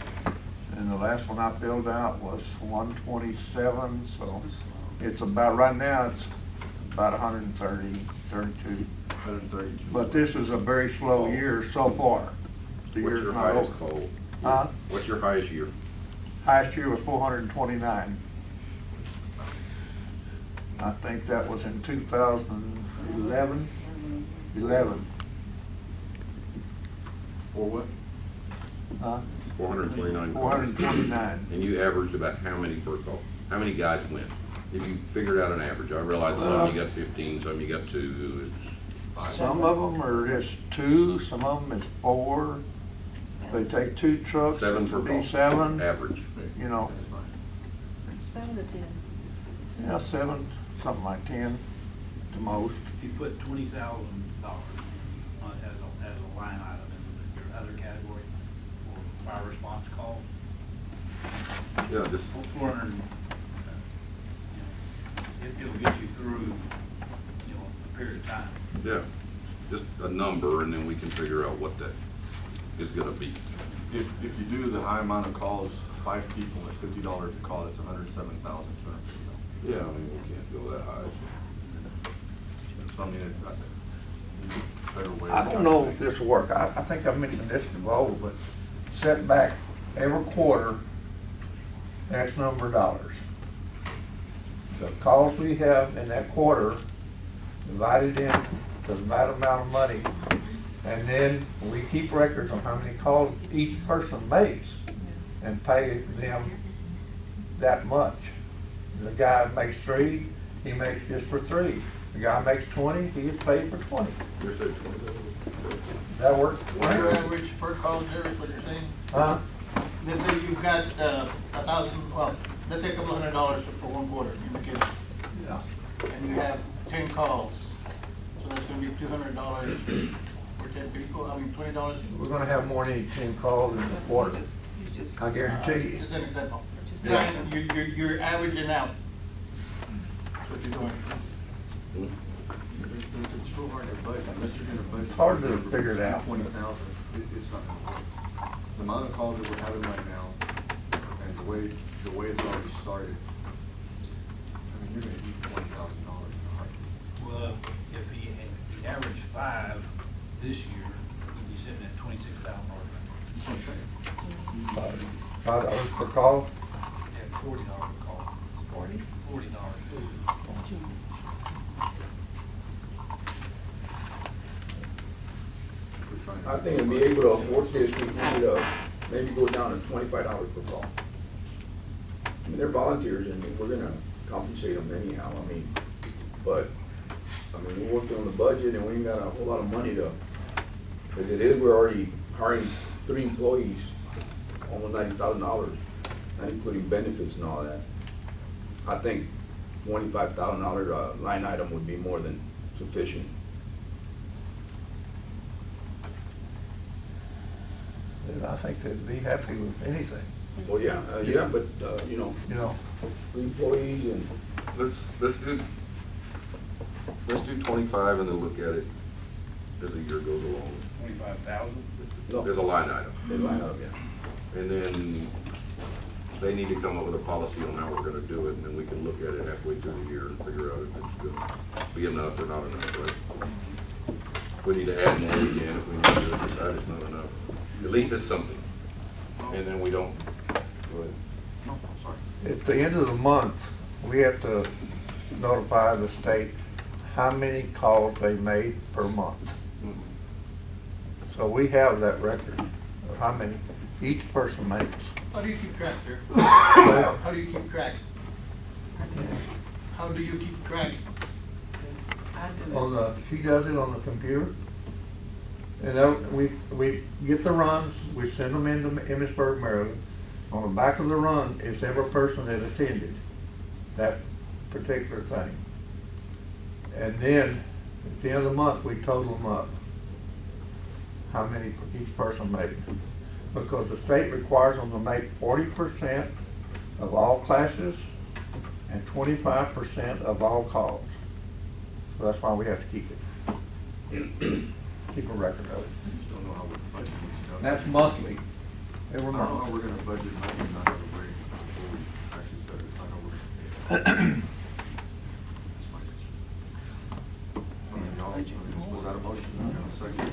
And the last one I filled out was 127, so it's about, right now, it's about 130, 32. 132. But this is a very slow year so far. The What's year's your not highest over. call? Huh? What's your highest year? Highest year was 429. I think that was in 2011. 11. For what? Huh? 429 calls. 429. And you averaged about how many per call? How many guys went? If you figured out an average, I realize some you got 15, some you got 2. Some of them are just 2, some of them is 4. They take 2 trucks, 7 it per could call. be 7, Average. you know. 7 to 10. Yeah, 7, something like 10 to most. If you put $20,000 on as a line item in your other category for fire response calls, Yeah, just, 400, it'll get you through, a period of time. yeah, just a number, and then we can figure out what that is gonna be. If you do the high amount of calls, 5 people at $50 a call, that's $107,250. Yeah, I mean, we can't go that high. So I mean, better way. I don't know if this will work. I think I mentioned this before, but set back every quarter, X number of dollars. The calls we have in that quarter divided into that amount of money, and then we keep records on how many calls each person makes and pay them that much. The guy makes 3, he makes just for 3. The guy makes 20, he gets paid for 20. You said 20. That works? What's your average per call, Jerry, is what you're saying? Huh? Let's say you've got, 1,000, well, let's say a couple $100 for one quarter, in the case, Yeah. and you have 10 calls, so that's gonna be $200 for 10 people, I mean, $20. We're gonna have more than 10 calls in the quarter. I guarantee you. Just an example. Yeah. You're averaging out. That's what you're doing. It's so hard to budget, unless you're gonna budget. It's hard to figure it out. 20,000, it's not gonna work. The amount of calls that we're having right now, and the way it's already started, I mean, you're gonna need $20,000 in a heartbeat. Well, if he averaged 5 this year, he'd be sitting at $26,000. That's what I'm saying. $5 per call? At $40 a call. $40? $40. We're trying to- I think to be able to afford this, we need to maybe go down to $25 per call. I mean, they're volunteers and we're gonna compensate them anyhow, I mean, but, I mean, we're working on the budget and we ain't got a whole lot of money to, as it is, we're already hiring 3 employees, almost $90,000, not including benefits and all that. I think $25,000 line item would be more than sufficient. And I think they'd be happy with anything, Well, yeah, but, you know, you know. 3 employees and let's do 25 and then look at it as the year goes along. 25,000? No, there's a line item. There's a line item, yeah. And then they need to come up with a policy on how we're gonna do it, and then we can look at it halfway through the year and figure out if it's gonna be enough or not enough, right? If we need to add more, we can. If we need to decide it's not enough, at least it's something. And then we don't, go ahead. No, I'm sorry. At the end of the month, we have to notify the state how many calls they made per month. So we have that record of how many each person makes. How do you keep track, sir? How do you keep track? How do you keep track? She does it on the computer. And then we get the runs, we send them into Emmitsburg, Maryland. On the back of the run is every person that attended that particular thing. And then, at the end of the month, we total them up, how many each person made. Because the state requires them to make 40% of all classes and 25% of all calls. So that's why we have to keep it. Keep a record of it. I just don't know how we're budgeting this stuff. That's monthly, I every don't know how month. we're gonna budget money and not have a rate before we actually set it, I know we're gonna pay it. That's my issue. I mean, y'all, we got a motion, we got a second.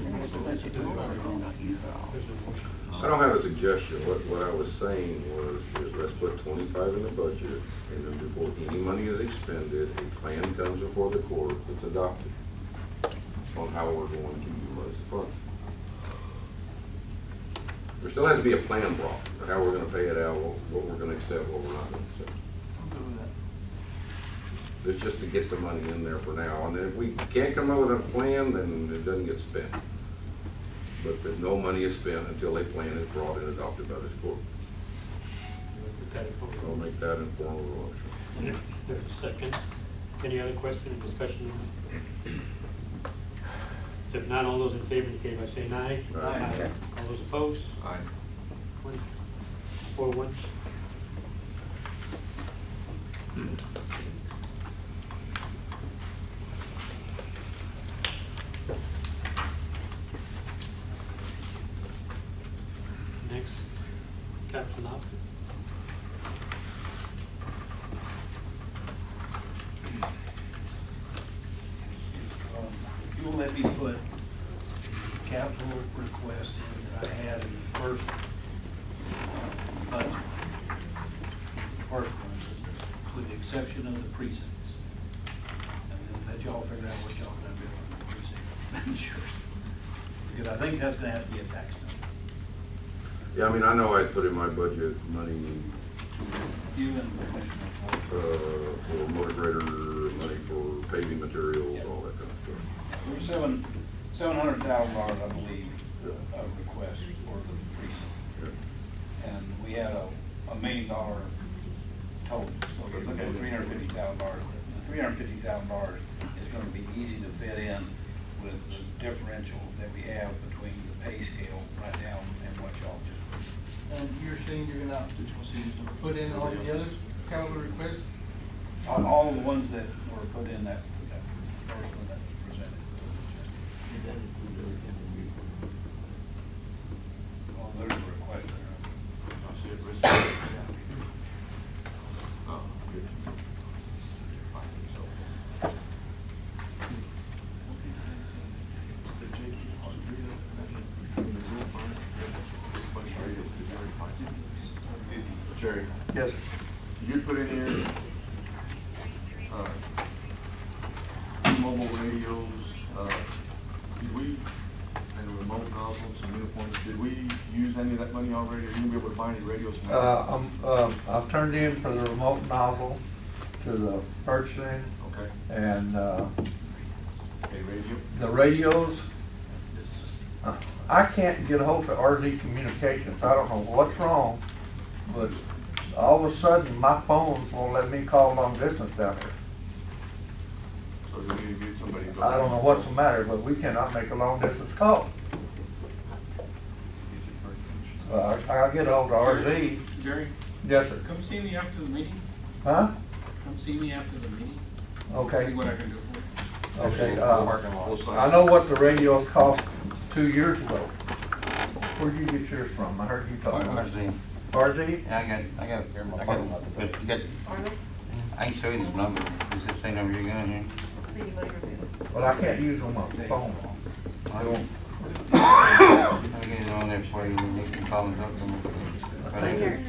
I don't have a suggestion. What I was saying was, is let's put 25 in the budget, and then before any money is expended, a plan comes before the court that's adopted on how we're going to utilize the funds. There still has to be a plan brought, of how we're gonna pay it out, what we're gonna accept, what we're not gonna accept. I'm good with that. It's just to get the money in there for now, and if we can't come up with a plan, then it doesn't get spent. But that no money is spent until a plan is brought and adopted by this court. I'll make that in form of a motion. There's a second. Any other question or discussion? If not, all those in favor indicate by saying aye. Aye. All those opposed? Aye. 4-1. Next, Captain Op. me put capital request in that I had in the first budget. First one, with the exception of the precincts. And then let y'all figure out what y'all gonna do on the precinct expenditures. Because I think that's gonna have to be a tax number. Yeah, I mean, I know I put in my budget money, You and Commissioner Ford. for motor grader, money for paving materials, all that kind of stuff. We're $700,000, I believe, a request for the precinct. And we had $1 million total, so we're looking at $350,000. The $350,000 is gonna be easy to fit in with the differential that we have between the pay scale right now and what y'all just. And you're saying you're gonna put in all the other capital requests? All the ones that were put in that first one that was presented. Well, there's a request there. Jerry, Yes, you put in here, mobile radios, did we, and remote nozzles and uniforms, did we use any of that money already? Are you gonna be able to buy any radios from that? I've turned in for the remote nozzle to the purchasing Okay, and, a radio? the radios. I can't get a hold of RZ Communications. I don't know what's wrong, but all of a sudden my phones won't let me call long distance down here. So you need to get somebody. to go I don't know down. what's the matter, but we cannot make a long distance call. I'll get a hold of RZ. Jerry, Yes, sir. come see me after the meeting. Huh? Come see me after the meeting. Okay. See what I can do for you. Okay, Both sides. I know what the radios cost 2 years ago. Where'd you get yours from? I heard you talk about RZ. RZ? Yeah, I can show you this number. Is this the same number you're going here? See you later, baby. Well, I can't use them on the phone. I won't. I'll get it on there for you, and you can call and talk to them.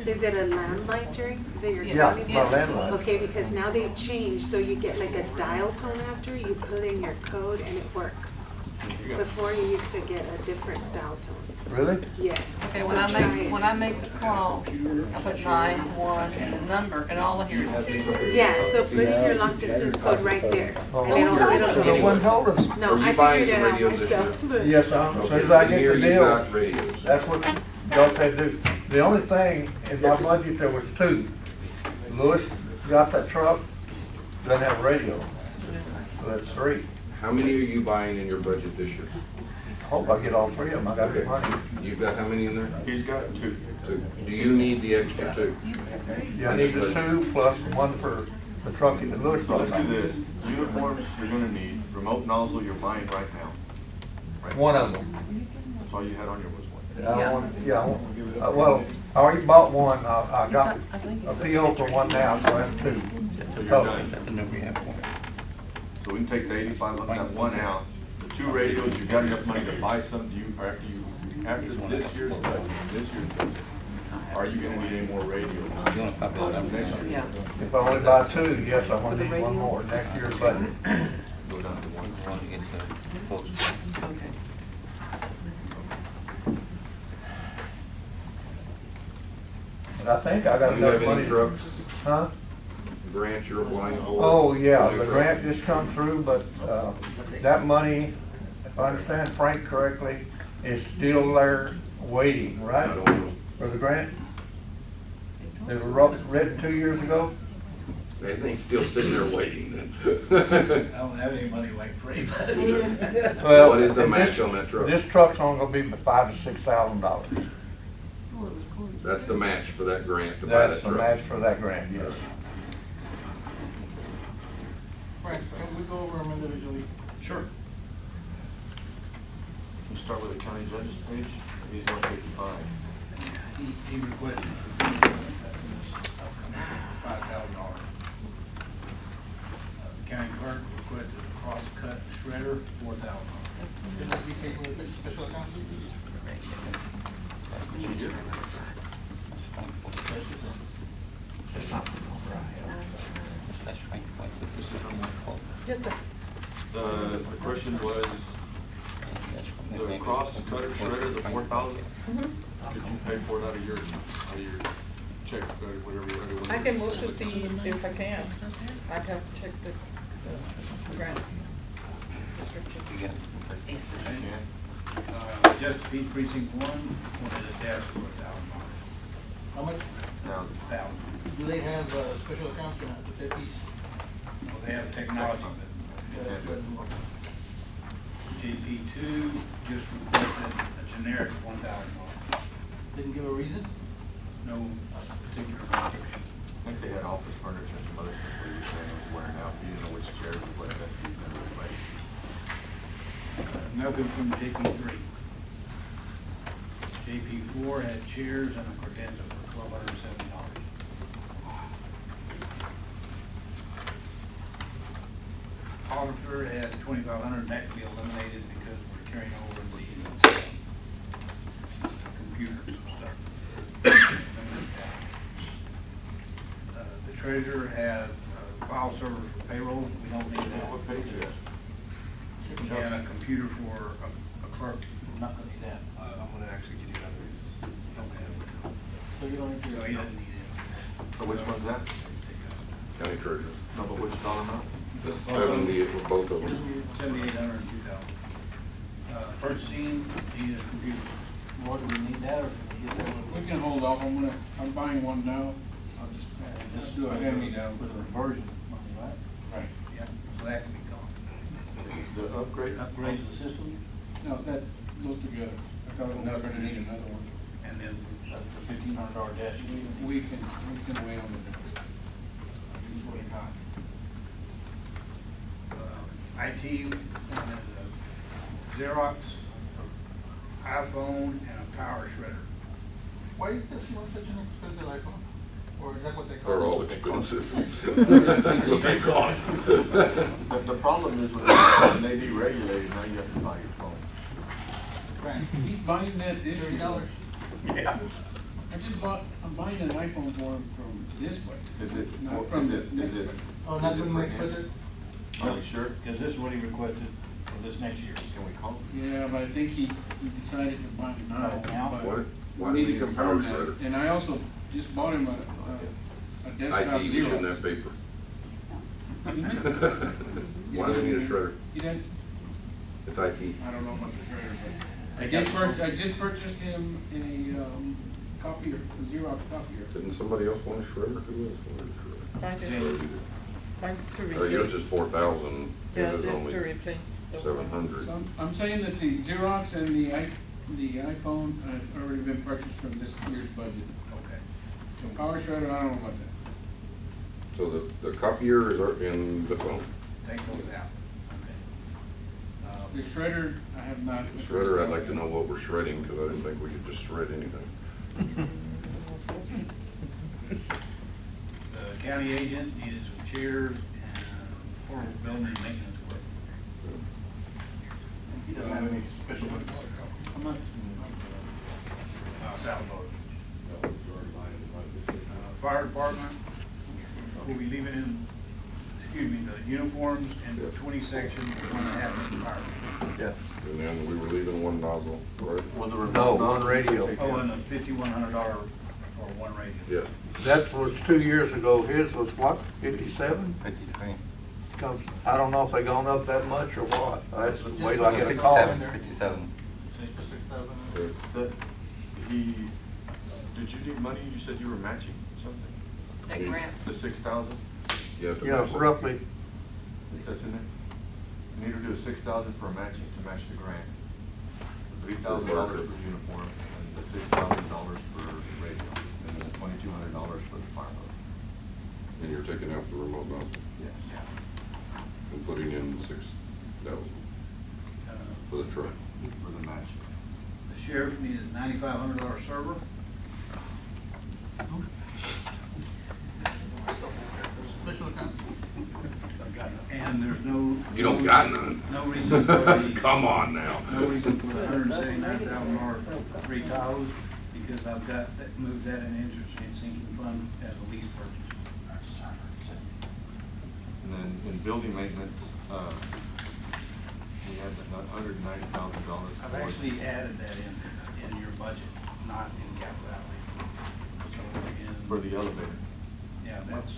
Is it a landline, Jerry? Is it your Yeah, county it's my phone? landline. Okay, because now they've changed, so you get like a dial tone after, you put in your code and it works. Before you used to get a different dial tone. Really? Yes. Okay, So when I try make, it. when I make the call, I put 9-1 and the number, and all I hear is. Yeah, so put in your long distance code right there. And it'll No go. one told us. No, Are you I buying figured it some out radios this myself. year? but- Yes, as soon as Okay, I in get here the you deal, got radios. that's what y'all said do. The only thing in my budget, there was 2. Lewis got that truck, doesn't have a radio, so that's 3. How many are you buying in your budget this year? Hope I get all 3 of them, I got the Okay. money. You've got how many in there? He's got 2. Two. Do you need the extra 2? Yeah, I need the 2 plus 1 for the truck that Lewis So brought let's do back. this. Uniforms you're gonna need, remote nozzle you're buying right now. One of them. That's all you had on your was one. Well, I already bought one, I got a PO for one now, so I have 2. So you're done. So we can take the 85, that one out. The 2 radios, you've got enough money to buy some, do you, or after this year's budget, are you gonna need any more radios? Next year? Yeah. If I only buy 2, yes, I'm gonna need 1 more next year's budget. Go down to 1. Okay. But I think I got Do you have enough money. any trucks, Huh? grants you're applying for? Oh, yeah, New the trucks? grant just come through, but, that money, if I understand Frank correctly, is still there waiting, I right? don't know. For the grant? They were written 2 years ago? They think still sitting there waiting then. I don't have any money like for anybody. Well, What is the and match this- on that truck? This truck's only gonna be $5,000 to $6,000. That's the match for that grant to buy that That's the truck. match for that grant, yes. Frank, can we go over them individually? Sure. We'll start with the county judge's page. He's on 55. He requested $5,000. County clerk requested a cross-cut shredder, $4,000. Can that be taken with a special account? It's not the number I have. Yes, sir. The question was, the cross cutter shredder, the 4,000, could you pay for it out of your check, whatever? I can look to see if I can. I'd have to check the grant restriction. Just to beat precinct one, wanted a task for $1,000. How much? $1,000. Do they have special accounts or not, the deputies? No, they have technology, but GP two just requested a generic $1,000. Didn't give a reason? No particular restriction. I think they had office furniture and some other stuff where you were saying it was wearing out, you didn't know which chair was what, that's used in everybody. Nothing from JP three. JP four had chairs and a credenza for $1,270. Auditor had 2,500, that can be eliminated because we're carrying over the computers and stuff. The treasurer had file server for payroll, we don't need that. What page is that? And a computer for a clerk, we're not gonna need that. I'm gonna actually give you that, it's. Okay. So you don't need to. So he doesn't need it. So which one's that? County treasurer. No, but which dollar amount? The 78 for both of them. 7,800 and 2,000. Purchasing, need a computer. More, do we need that, or can we get that one? We can hold off, I'm buying one now, I'll just do a hand-me-down. For the reversion money, right? Right. Yeah, so that can be gone. The upgrade? Upgrade the system, No, that goes together, I thought we were gonna need another one. and then the $1,500 dash. We can wait on the difference. Use what I got. IT, and then Xerox, iPhone, and a power shredder. Why does he want such an expensive iPhone? Or is that what they call it? They're all expensive. That's what they cost. The problem is when they deregulated, now you have to buy your phone. Right. He's buying that this year. $30. Yeah. I'm buying an iPhone for him from this budget. Is it, Not from the is next it? budget. Oh, not is it from for next him? budget? Are you sure? Because this is what he requested for this next year. Can we call him? Yeah, but I think he decided to buy it now. Now? but Why we do need we to need a power confirm that. shredder? And I also just bought him a desktop IT, we shouldn't have Xerox. paper. You Why do we need a shredder? He didn't, It's IT. I don't know about the shredder, but I just purchased him a copier, a Xerox copier. Didn't somebody else want a shredder? Who else wanted a Mine shredder? is, mine's to replace. Oh, yours is 4,000, Yeah, his is that's only to replace the one. 700. So I'm saying that the Xerox and the iPhone have already been purchased from this year's budget. Okay. So power shredder, I don't know about that. So the copier is in the phone. Take those out. Okay. The shredder, I have not. The shredder, I'd like to know what we're shredding, because I didn't think we could just shred anything. The county agent needed some chairs and portable building and maintenance work. He doesn't have any special ones. I'm not, South Florida. Fire department, we'll be leaving in, the uniforms and the 20 sections, 1.5 inch fire. Yes. And then we were leaving one nozzle, right? No, one radio. Oh, and the $5,100 for one radio. Yeah. That was 2 years ago. His was what, 57? 53. Comes, I don't know if they gone up that much or what. I just wait till I get a call. 57. 6,000. Did you need money? You said you were matching something? That grant. The 6,000? You have to Yeah, match it. roughly. That's in there? You need to do a 6,000 for matching to match the grant. $3,000 for uniform and the $6,000 for radio and then $2,200 for the fire hose. And you're taking out the remote nozzle Yes. and putting in 6,000 for the truck. For the match. The sheriff needed a $9,500 server. Special account. And there's no. You don't got none. No reason for the. Come on now. No reason for the $179,000 for 3 Tahoes, because I've got that, moved that in interest and sinking fund as a lease purchase. And then in building maintenance, we had $190,000. I've actually added that in your budget, not in capital outlay. So For the elevator. yeah, that's,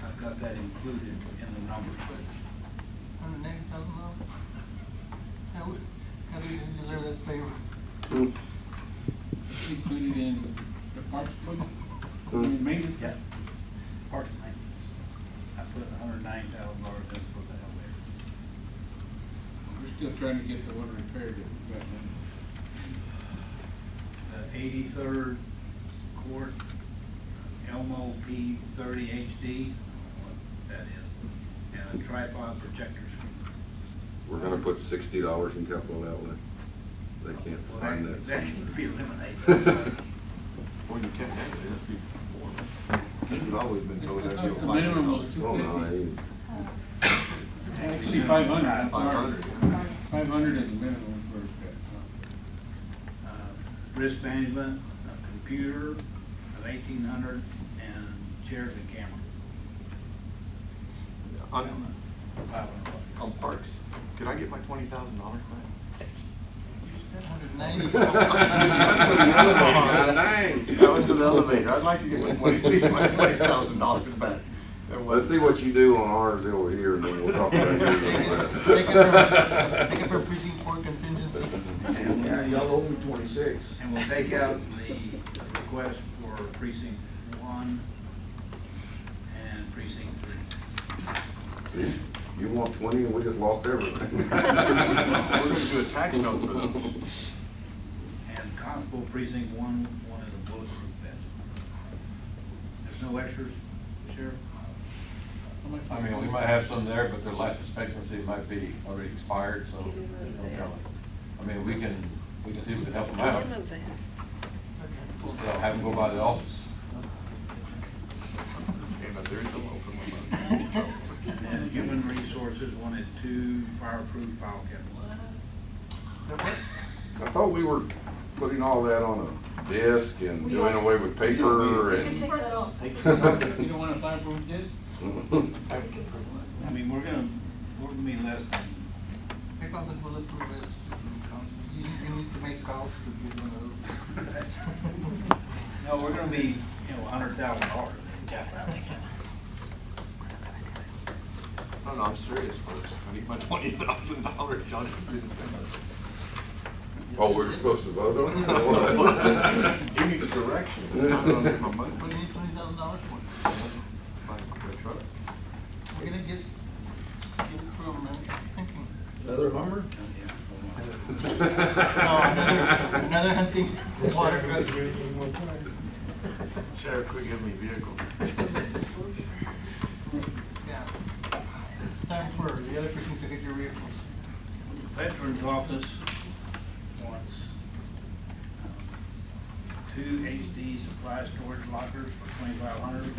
I've got that included in the numbers. $190,000? How do you deserve that favor? Included in the parks budget? Maintenance? Yeah. Parks and maintenance. I put $109,000 in for the elevator. We're still trying to get the one repaired that we got done. The 83rd Court Elmo P30 HD, what that is, and a tripod projector screen. We're gonna put $60 in capital outlay. They can't Well, find that. that can be eliminated. Well, you can't have it, it'd be more. You've always been told that. The minimum was Oh, no, 250. I- Actually, 500, I'm sorry. 500. 500 is the minimum for, Risk management, a computer of 1,800, and chairs and camera. On, 500. on parks, could I get my $20,000 back? $190,000. That was for the elevator. I'd like to get my $20,000 back. Let's see what you do on ours over here, and then we'll talk about yours. Take it for precinct 4 contingency. Yeah, y'all owe me 26. And we'll take out the request for precinct 1 and precinct 3. See, you want 20 and we just lost everything. We're gonna do a tax note for those. And constable precinct 1 wanted a bulletproof vest. There's no extras, Sheriff? I mean, we might have some there, but their life expectancy might be already expired, so there's no telling. I mean, we can see if we can help them out. Limo vest. Just have them go by the office. There is no open And human resources wanted 2 fireproof file cabinets. I thought we were putting all that on a disc and doing away with paper You can and. take that off. You don't want to apply for this? I mean, we're gonna be less than, Take out the bulletproof vest. You need to make calls to get one of those. no, we're gonna be, $100,000. No, I'm serious, folks. I need my $20,000. Y'all just didn't say that. Oh, we're supposed to vote on it? He needs direction. I'm gonna get my money. What do you need $20,000 for? My truck. We're gonna get from thinking. Another Hummer? No, another hunting water truck. Sheriff, quit giving me vehicles. Yeah. It's time for the other person to get your vehicles. Veterans Office wants 2 HD supply storage lockers for $2,500,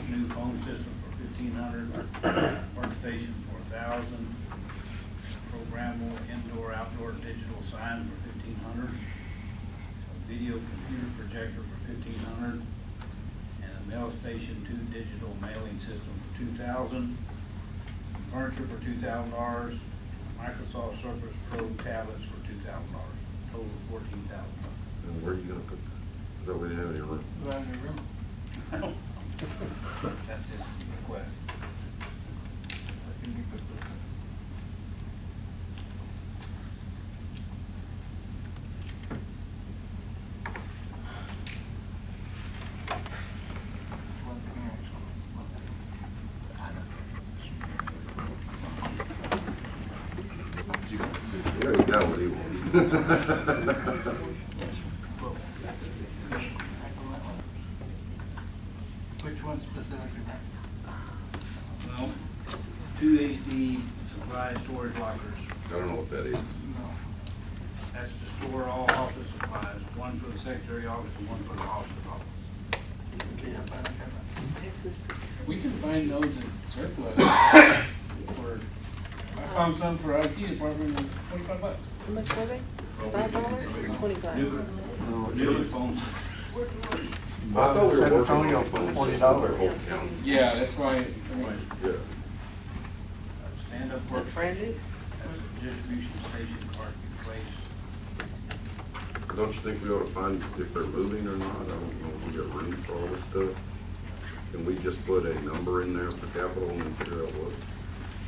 new phone system for $1,500, workstation for $1,000, programmable indoor-outdoor digital sign for $1,500, video computer projector for $1,500, and a mail station 2 digital mailing system for $2,000, furniture for $2,000, Microsoft Surface Pro tablets for $2,000, total $14,000. And where are you gonna put that? Is that what you have in your room? Around your room. That's his request. You already got what he wanted. Which one specifically, Matt? Well, 2 HD supply storage lockers. I don't know what that is. No. That's to store all office supplies, one for the secretary office and one for the officer's office. Texas. We can find those in surplus for I found some for IT department, $25. How much were they? $5 or 25? New phones. I thought we were San working Antonio on for phones $20. for the whole county. Yeah, that's why, I mean, Yeah. Stand-up work. Brand new? Distribution station card replaced. Don't you think we ought to find if they're moving or not? I don't know if we got room for all this stuff. Can we just put a number in there for capital and then figure out what?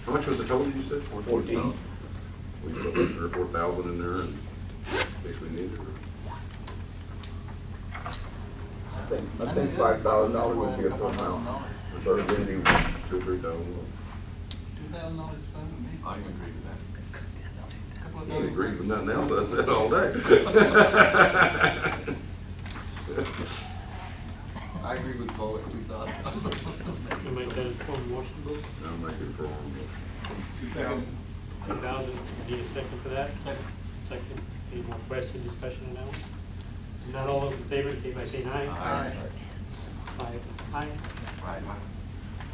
How much was the total you said? 14. We put like 3,000 or 4,000 in there and in case we need it. I think $5,000 would be a good amount. For any, $2,000 or 3,000. $2,000 fine with me. I can agree with that. I can't agree with nothing else I said all day. I agree with Bo at 2,000. You make that into a motion, Bill? I'll make it for all. 2,000. 2,000, need a second for that? Second. Any more question, discussion on that one? If not, all those in favor, indicate by saying aye. Aye. 5 aye. Right.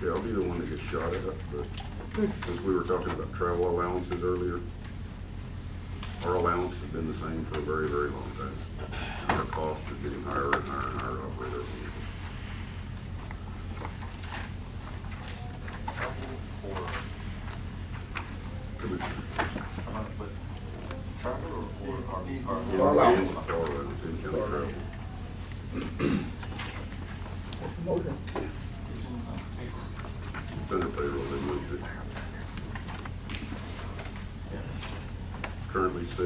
Yeah, I'll be the one that gets shot at, but since we were talking about travel allowances earlier, our allowance has been the same for a very, very long time. Our cost is getting higher and higher and higher to operate our vehicles. Travel or Car allowance. Car allowance, in-county travel. Motion. Senate payroll, they moved it. Currently 6.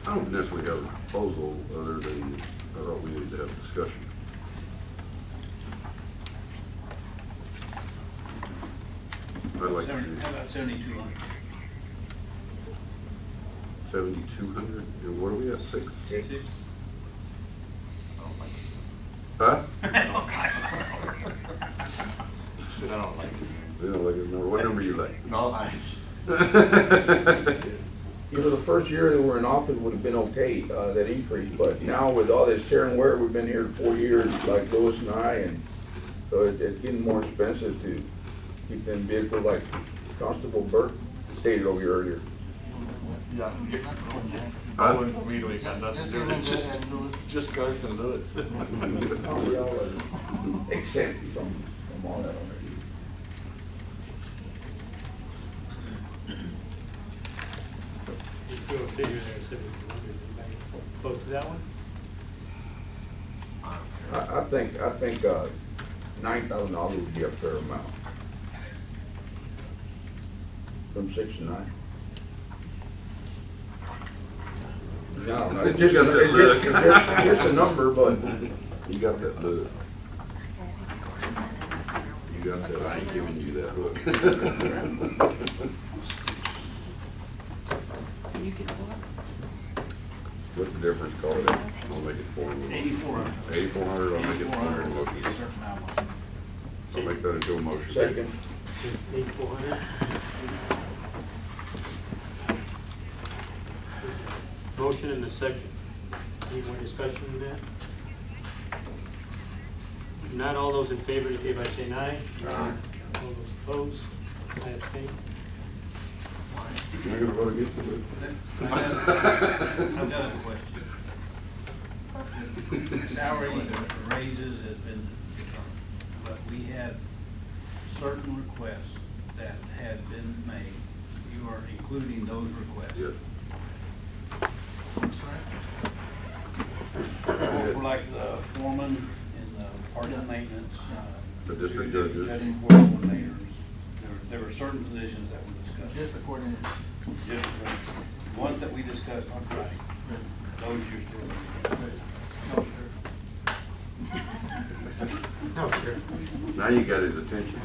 I don't necessarily have a proposal other than I thought we needed to have a discussion. I'd like to see How about 7,200? 7,200, and what are we at, 6? 6? Huh? I don't like it. We don't like it number, what number you like? No, I. You know, the first year that we're in office would have been okay, that increase, but now with all this tear and wear, we've been here 4 years, like Louis and I, and so it's getting more expensive to keep them vehicles like Constable Burke stated over here earlier. Yeah. Huh? Immediately got nothing to do with it, just Gus and Lewis. We all are exempt from all that already. You threw a figure there, 7,200, anybody close to that one? I think $9,000 would be a fair amount. From 6 to 9. No, it's just a number, but You got that look. You got that, I ain't giving you that look. What's the difference, call it, I'll make it 400. 8,400. 8,400, I'll make it 400 motion. Certain amount. I'll make that into a motion. second. 8,400. Motion and a second. Any more discussion on that? If not, all those in favor, indicate by saying aye. Aye. All those opposed, I abstain. You're gonna vote against it? I've got a question. Salary raises has been determined, but we had certain requests that had been made. You are including those requests. Yes. For like the foreman and the park and maintenance. The district judges. Judging court coordinators. There were certain positions that were discussed. Just according to. Just the ones that we discussed on Friday, those you're still. No, sir. No, sure. Now you got his attention.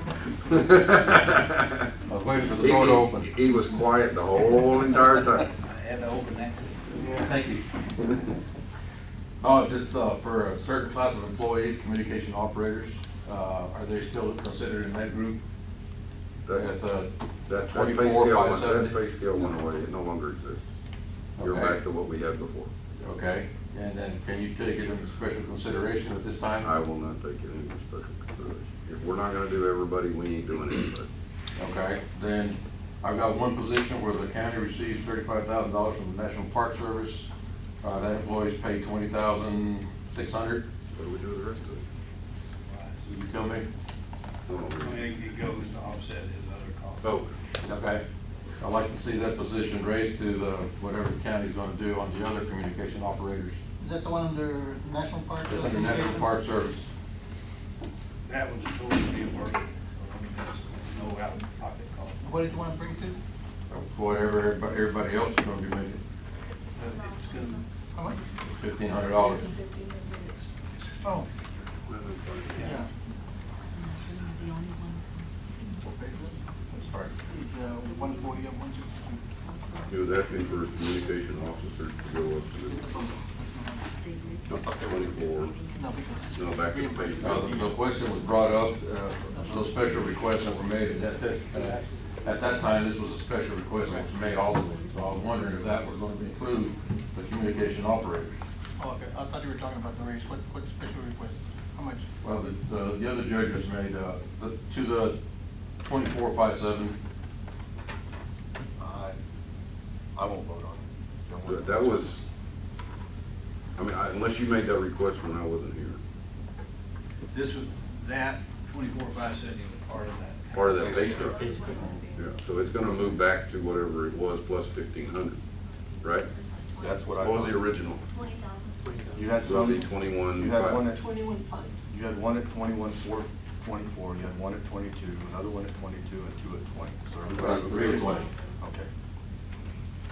I was waiting for the door to open. He was quiet the whole entire time. I had to open that. Thank you. Oh, just for a certain class of employees, communication operators, are they still considered in that group? That pay 24, scale, 570? that pay scale went away, it no longer exists. You're Okay. back to what we had before. Okay, and then can you take it into special consideration at this time? I will not take it into special consideration. If we're not gonna do everybody, we ain't doing anybody. Okay, then I've got one position where the county receives $35,000 from the National Park Service. That employee's paid $20,600. What do we do with the rest of it? You tell me? It goes to offset his other costs. Oh, Okay. I'd like to see that position raised to the, whatever the county's gonna do on the other communication operators. Is that the one under National Park? It's under National Park Service. That was totally reimbursed. I mean, that's no out-of-pocket cost. What did you want to bring to? Whatever everybody else is gonna be making, It's gonna, How much? $1,500. Oh. Yeah. Sorry. It's 140 up 162. he was asking for his communication officer to go up to 24. No, back to the page. The question was brought up, those special requests that were made, at that time, this was a special request that was made also. So I was wondering if that was going to include the communication operators. Oh, okay, I thought you were talking about the raise. What special request? How much? Well, the other judges made, to the 2457. I won't vote on it. That was, I mean, unless you made that request when I wasn't here. this was, that 24/570 was part of that. Part of that pay structure. Yeah, so it's gonna move back to whatever it was plus 1,500, right? That's what I. What was the original? You had So it'll some, be 21. you had one at, 21.5. you had one at 21,424, you had one at 22, another one at 22, and two at 20. So everybody. 3 to 20. Okay.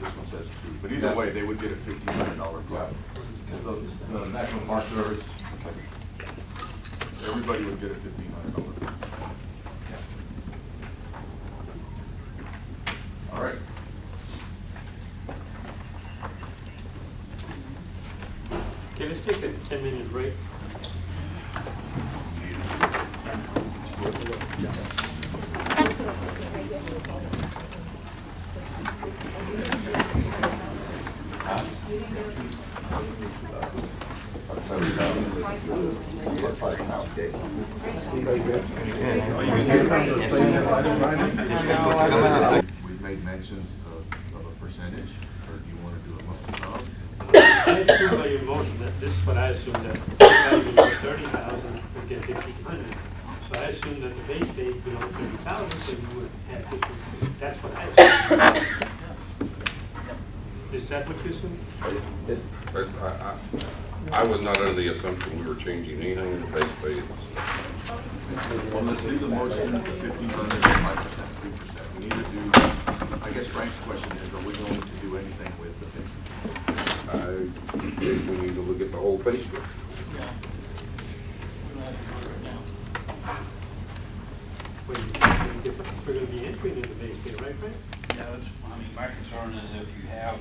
This one says two, but either way, they would get a $1,500 Yeah. plus. The National Park Service. Okay. Everybody would get a $1,500. All right. Okay, let's take a 10-minute break. We've made mentions of a percentage, or do you want to do a lump sum? I assume by your motion, that this is what I assume, that anybody below 30,000 would get 1,500. So I assume that the base pay is below 30,000, so you would have 1,500. That's what I assume. Is that what you assume? I was not under the assumption we were changing anything in the base pay and stuff. Well, let's do the motion, the 1,500, 5%, 3%. We need to do, I guess Frank's question is, are we going to do anything with the 50? I think we need to look at the whole pay structure. Yeah. We don't have to do it right now. Wait, because we're going to be entering in the base pay, right, Frank? Yeah, that's, I mean, my concern is if you have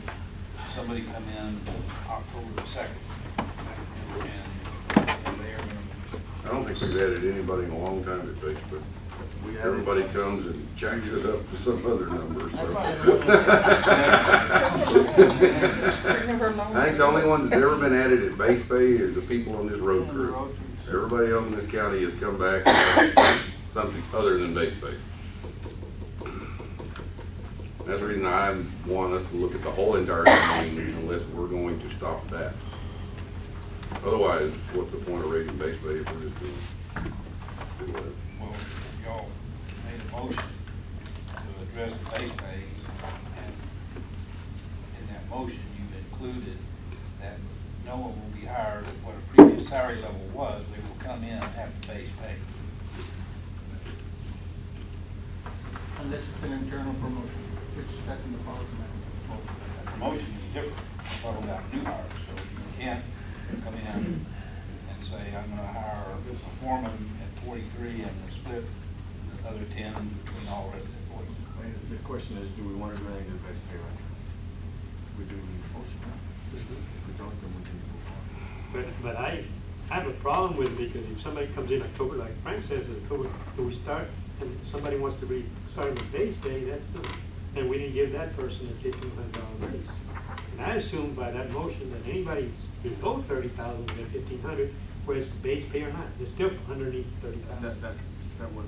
somebody come in October the 2nd, and they're gonna. I don't think we've added anybody in a long time at base pay. Everybody comes and jacks it up to some other number, so. I think the only one that's ever been added at base pay is the people on this road crew. Everybody else in this county has come back and something other than base pay. That's the reason I want us to look at the whole entire thing unless we're going to stop that. Otherwise, what's the point of raising base pay if we're just doing whatever? Well, y'all made a motion to address the base pay, and in that motion, you included that no one will be hired at what a previous salary level was. They will come in at the base pay. Unless it's an internal promotion, which that's in the policy manual. The promotion is different. We're talking about new hires, so you can't come in and say, I'm gonna hire a foreman at 43 and split the other 10 between all the rest of the employees. The question is, do we want to do anything to the base pay right now? We do need a motion. If we don't, then we need to move on. But I have a problem with it because if somebody comes in October, like Frank says, in October, do we start, and somebody wants to start with base pay, that's, and we didn't give that person a $1,500 raise. And I assume by that motion that anybody below 30,000 will get 1,500, whether it's the base pay or not, it's still underneath 30,000. That was.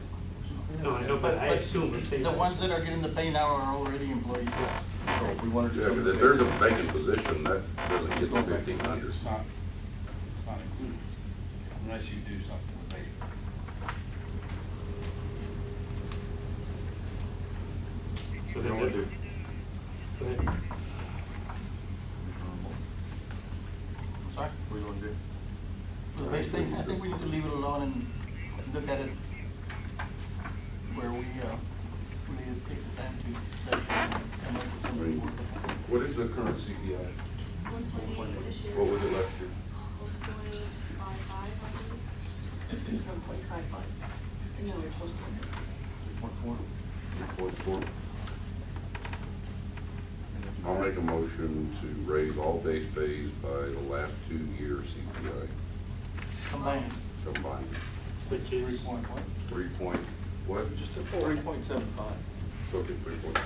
No, I know, but I assume, I'm saying. The ones that are getting the pay now are already employees. So if we wanted to. Yeah, because if there's a vacant position, that doesn't get to 1,500. It's not included, unless you do something with base. So then we'll do. Go ahead. Sorry? What do you want to do? For the base pay, I think we need to leave it alone and look at it where we need to take the time to come up with something more. What is the current CPI? 128 this year. What was it last year? 1.55, I believe. 1.55. No, it's 1.4. 3.4. I'll make a motion to raise all base pays by the last 2 years CPI Combined. combined. Which 3 is, point what? 3 point, what? Just a 3.75. Okay, 3 point.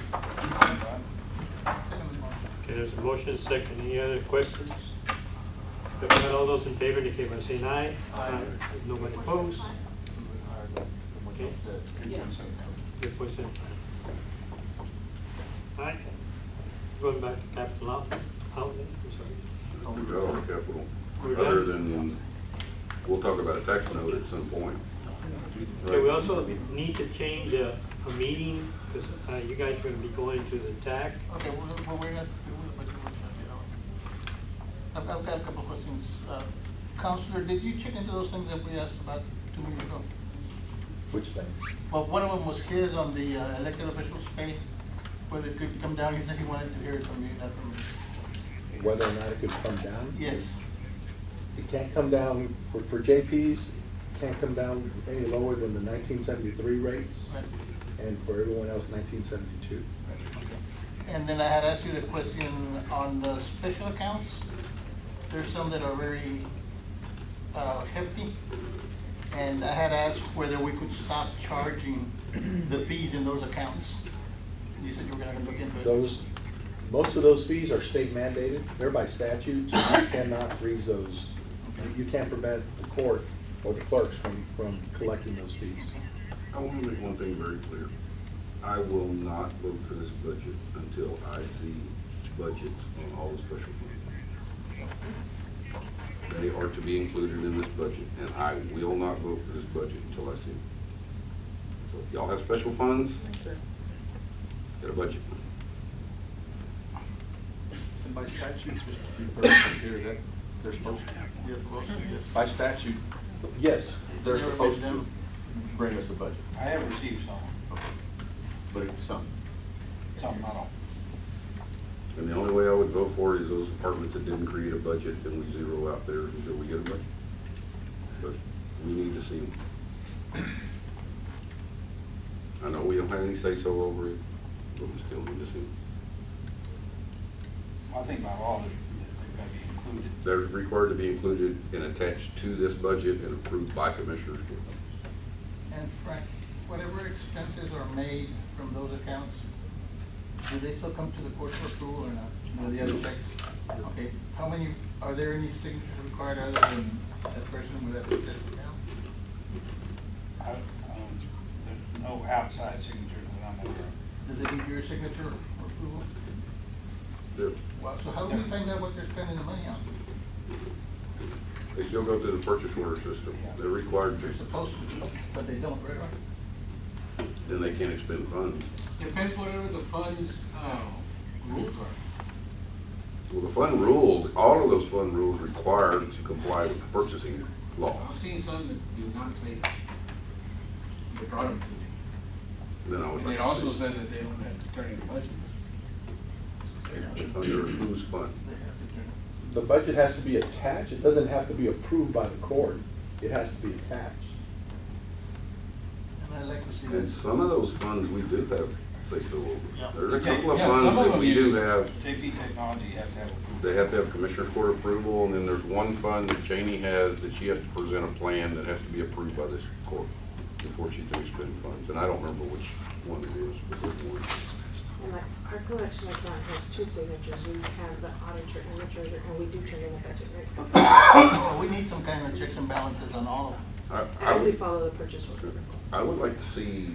okay, there's a motion, second, any other questions? If not, all those in favor indicate by saying aye. Aye. Nobody opposed? Okay. 3.75. All right, going back to capital outlay, I'm sorry. We got all the capital, We're other done. than, we'll talk about a tax note at some point. Okay, we also need to change a meeting, because you guys are gonna be going to the TAC. Okay, well, we're not through with the budget workshop yet, are we? I've got a couple of questions. Counselor, did you check into those things that we asked about 2 weeks ago? Which thing? Well, one of them was his on the elected officials pay, whether it could come down. He said he wanted to hear it from you, not from me. Whether or not it could come down? Yes. It can't come down, for JPs, it can't come down any lower than the 1973 rates, Right. and for everyone else, 1972. And then I had asked you the question on the special accounts. There's some that are very hefty. And I had asked whether we could stop charging the fees in those accounts. You said you were gonna look into it. Most of those fees are state mandated, they're by statute, so you cannot freeze those. You can't prevent the court or the clerks from collecting those fees. I want to make one thing very clear. I will not vote for this budget until I see budgets on all the special funds. They are to be included in this budget, and I will not vote for this budget until I see them. So if y'all have special funds, get a budget. And by statute, just to be perfectly clear, that they're supposed to. Yes, supposed to, yes. By statute, Yes. they're Never supposed been to done. bring us a budget, I have received some, but it's some. not all. And the only way I would vote for it is those departments that didn't create a budget, and we zero out there until we get a budget. But we need to see them. I know we don't have any say-so over it, but we still need to see them. I think by law, they've got to be included. They're required to be included and attached to this budget and approved by commissioners. And Frank, whatever expenses are made from those accounts, do they still come to the court for approval or not? You know, the other checks? Okay, how many, are there any signatures required other than that person with that account? There's no outside signatures that I'm aware of. Does it need your signature or approval? They're- Well, so how do we find out what they're spending the money on? They still go through the purchase order system. They're required to, They're supposed to, but they don't, right? then they can't expend funds. Depends whatever the fund's, rules are. Well, the fund rules, all of those fund rules require to comply with the purchasing law. I've seen some that do not say they brought them to me. Then I would And like it to also see says that they don't have to turn in budget. under whose fund. The budget has to be attached, it doesn't have to be approved by the court, it has to be attached. And I'd like to see And that. some of those funds we do have say-so over. Yeah. There's a couple of Yeah, funds some of that them we you do do. have, JP Technology, you have to have approval. they have to have commissioner's court approval, and then there's one fund that Cheney has that she has to present a plan that has to be approved by this court before she can expend funds, and I don't remember which one it is, but there's one. And like, our collection account has 2 signatures, we have the auditor and the treasurer, and we do turn in a budget, right? So we need some kind of checks and balances on all of them. I And we would, follow the purchase order. I would like to see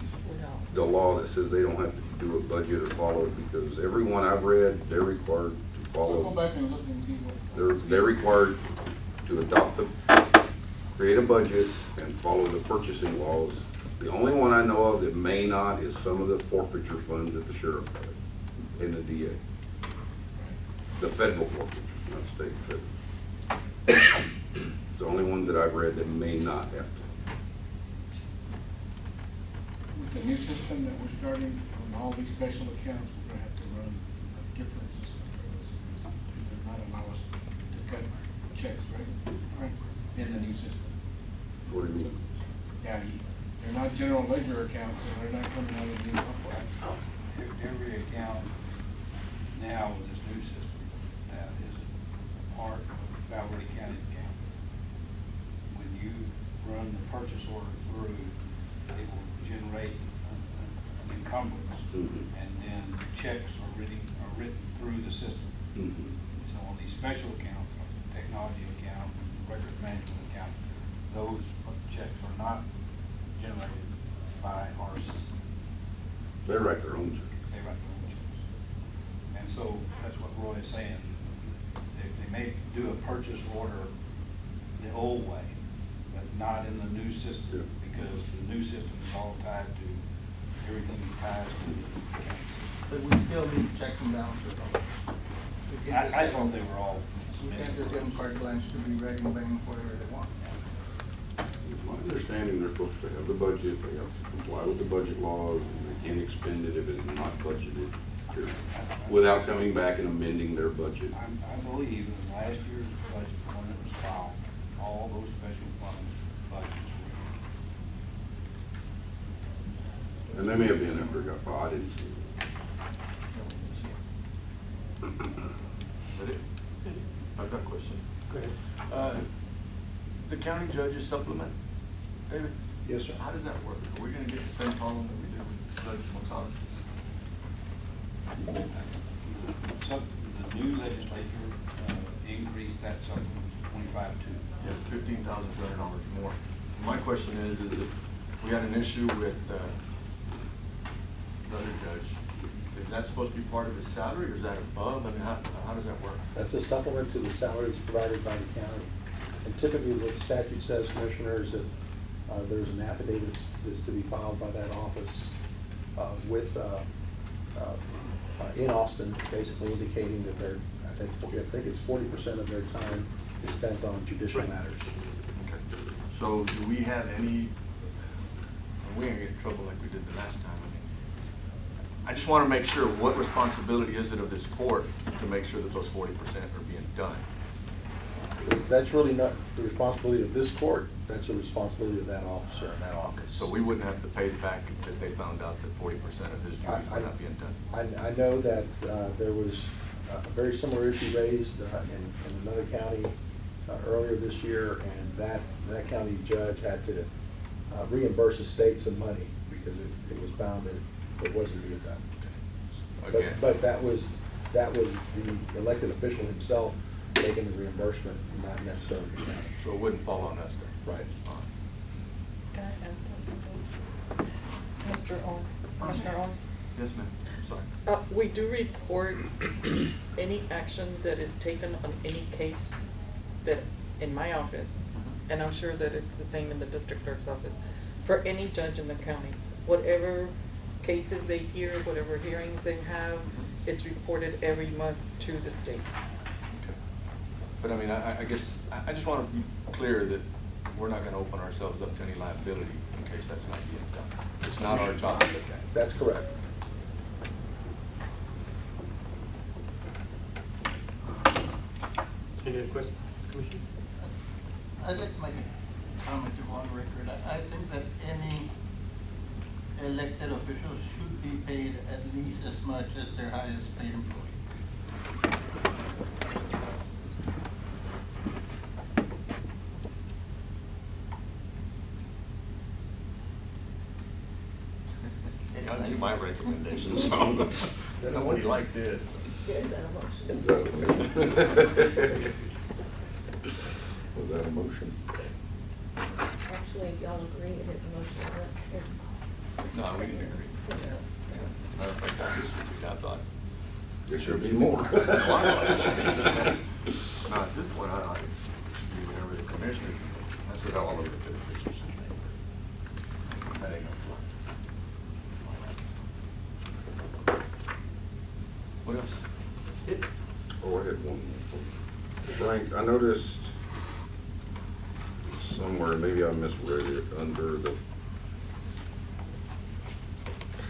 the law that says they don't have to do a budget or follow it, because everyone I've read, they're required to I'll go follow. back and look and see what. They're required to adopt create a budget and follow the purchasing laws. The only one I know of that may not is some of the forfeiture funds that the sheriff has in the DA. The federal forfeiture, not state federal. The only ones that I've read that may not have to. With the new system that we're starting on all these special accounts, we're gonna have to run a different system for those. It does not allow us to cut checks, right? In the new system. What do you mean? Yeah, they're not general ledger accounts, so they're not coming out of the new software. Every account now with this new system, that is part of Valverde County account. When you run the purchase order through, it will generate an encumbrance, and then checks are written through the system. So on these special accounts, like the technology account, records management account, those checks are not generated by our system. They write their own check. They write their own checks. And so that's what Roy is saying. They may do a purchase order the old way, but not in the new system, because the new system is all tied to, everything ties to the accounting system. But we still need checks and balances on it. We can't just I give thought them- they were all. We can't just give them carte blanche to be ready and bang whatever they want. It's my understanding they're supposed to have the budget, they have to comply with the budget laws, and they can't expend it if it's not budgeted, period, without coming back and amending their budget. I believe in last year's budget, when it was filed, all those special funds budgets were. And they may have been after it got filed, I didn't see it. I've got a question. Go ahead. The county judge's supplement, David? Yes, sir. How does that work? Are we gonna get the same problem that we did with Judge Gonzalez's? So the new legislature increased that supplement to 25.2. Yeah, $15,200 more. My question is if we had an issue with another judge, is that supposed to be part of his salary, or is that above? I mean, how does that work? That's a supplement to the salaries provided by the county. And typically what the statute says, Commissioner, is that there's an affidavit that's to be filed by that office in Austin, basically indicating that they're, I think it's 40% of their time is spent on judicial matters. Okay. So do we have any, we ain't get in trouble like we did the last time. I just want to make sure, what responsibility is it of this court to make sure that those 40% are being done? That's really not the responsibility of this court, that's the responsibility of that officer in that office. So we wouldn't have to pay back if they found out that 40% of his duties were not being done? I know that there was a very similar issue raised in another county earlier this year, and that county judge had to reimburse the state some money because it was found that it wasn't being done. Again. But that was the elected official himself making the reimbursement, not necessarily the county. So it wouldn't fall on us then? Right. Can I add something? Mr. Owens, Commissioner Owens? Yes, ma'am. I'm sorry. We do report any action that is taken on any case that, in my office, and I'm sure that it's the same in the district clerk's office, for any judge in the county, whatever cases they hear, whatever hearings they have, it's reported every month to the state. Okay. But I mean, I guess, I just want to be clear that we're not going to open ourselves up to any liability in case that's not being done. It's not our job to look at it. That's correct. Any other questions, Commissioner? I'd like to make a comment to go on record. I think that any elected official should be paid at least as much as their highest paid employee. I need my recommendation, so nobody liked it. Is that a motion? Was that a motion? Actually, emotionally, if y'all agree, it is emotionally. No, we didn't agree. Matter of fact, I thought. There should be more. Now, at this point, I be whenever the commissioners, that's what all of the beneficiaries. That ain't gonna fly. What else? It, Oh, I had one. Frank, I noticed somewhere, maybe I misread it, under the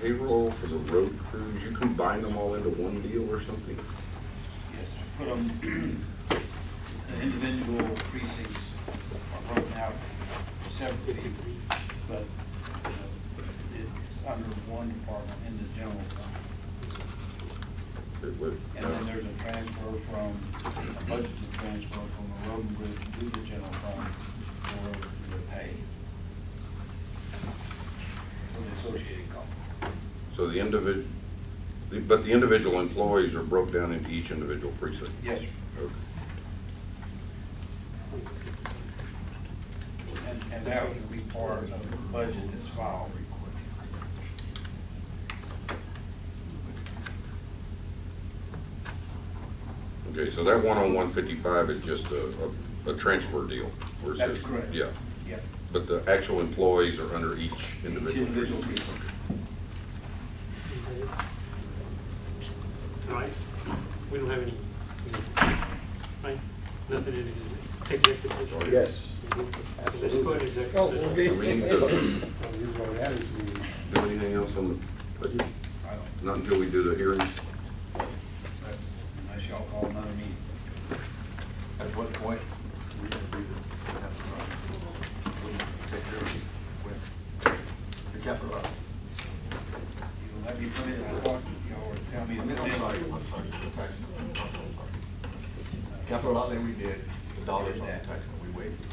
payroll for the road crews, you combine them all into one deal or something? Yes, put them, the individual precincts are broken out separately, but it's under one department in the general fund. It would, And then there's a transfer from, a budgeted transfer from the road and bridge to the general fund for the pay. For the associated cost. so the but the individual employees are broke down into each individual precinct? Yes, sir. Okay. And that would be part of the budget that's filed. Okay, so that one on 155 is just a transfer deal? Or is That's it- correct. Yeah. Yep. But the actual employees are under each individual individual precinct? all right, we don't have any, right, nothing in executive session. Yes. Let's go in executive Oh, session. okay. Do we need to We've already had this meeting. do anything else on the budget? I don't, Not until we do the hearings? unless y'all call another meeting. At what point we agree to have to take care of it with the capital outlay? You let me put it, I thought y'all were telling me. I'm sorry, the tax note. I'm sorry. Capital outlay we did, the dollars on the tax note, we waived.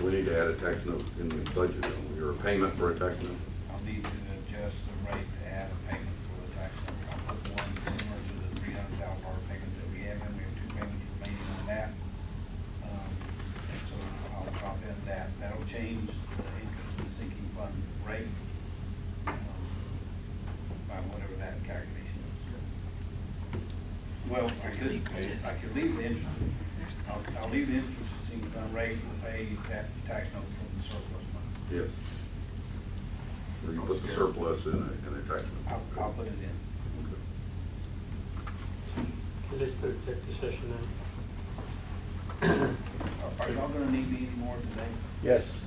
We need to add a tax note in the budget, don't we, or a payment for a tax note? I'll need to adjust the rate to add a payment for the tax number. I'll put one similar to the $300,000 payment that we have, and we have two payments remaining on that. So I'll drop in that. That'll change the interest and sinking fund rate by whatever that calculation is. Well, I could leave the interest. I'll leave the interest and sinking fund rate and pay that tax note from the surplus money. Yes. Or you put the surplus in a tax note? I'll put it in. Okay, let's go to executive session now. Are y'all gonna need me anymore today? Yes.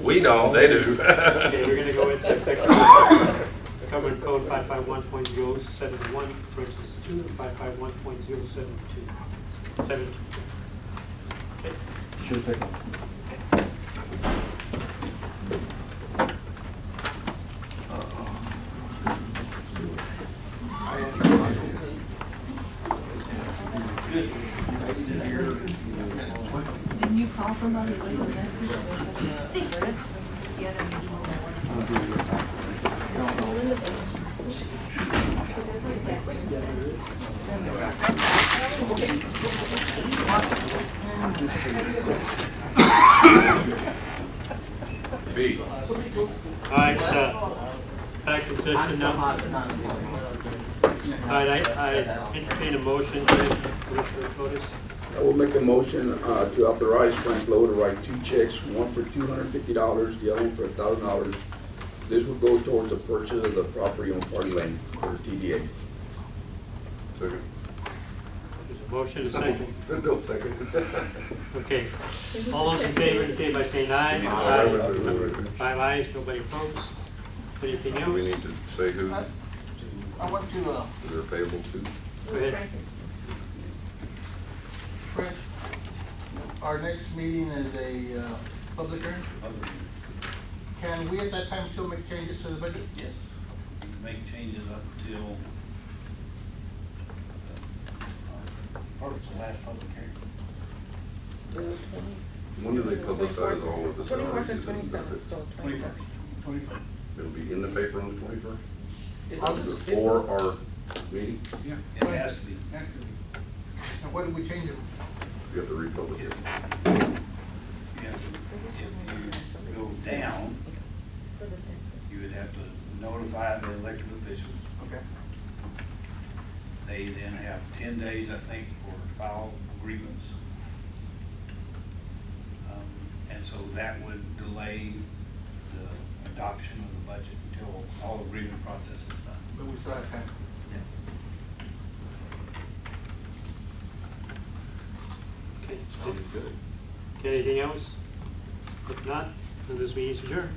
We don't, they do. Okay, we're gonna go into executive session. Government Code 551.071, verses 2, and 551.072. 72. Okay. Should take Didn't you call somebody with a message? The other B. All right, back in session now. All right, I entertain a motion to Commissioner Fotis. I will make a motion to authorize Frank Lowe to write 2 checks, one for $250, the other one for $1,000. This will go towards the purchase of the property on Party Lane for TDA. Second. There's a motion, a second. No, second. Okay. All those in favor indicate by saying aye. Aye. 5 ayes, nobody opposed. Anything Do we else? need to say who I want to, they're payable to? Go ahead. Fred, our next meeting is a public hearing. Can we at that time still make changes to the budget? Yes. Make changes up till, or it's the last public hearing. When do they publicize all of the salaries? 24th and 27th, so 21st. 21st. It'll be in the paper on the 21st? It Before was- our meeting? Yeah. It has to be. Has to be. And what did we change it? You have to republish it. if you go down, For the 10th. you would have to notify the elected officials. Okay. They then have 10 days, I think, for file grievance. And so that would delay the adoption of the budget until all the grievance process is done. But we still have time. Okay. Sounds good. Okay, anything else? If not, then this meeting is adjourned.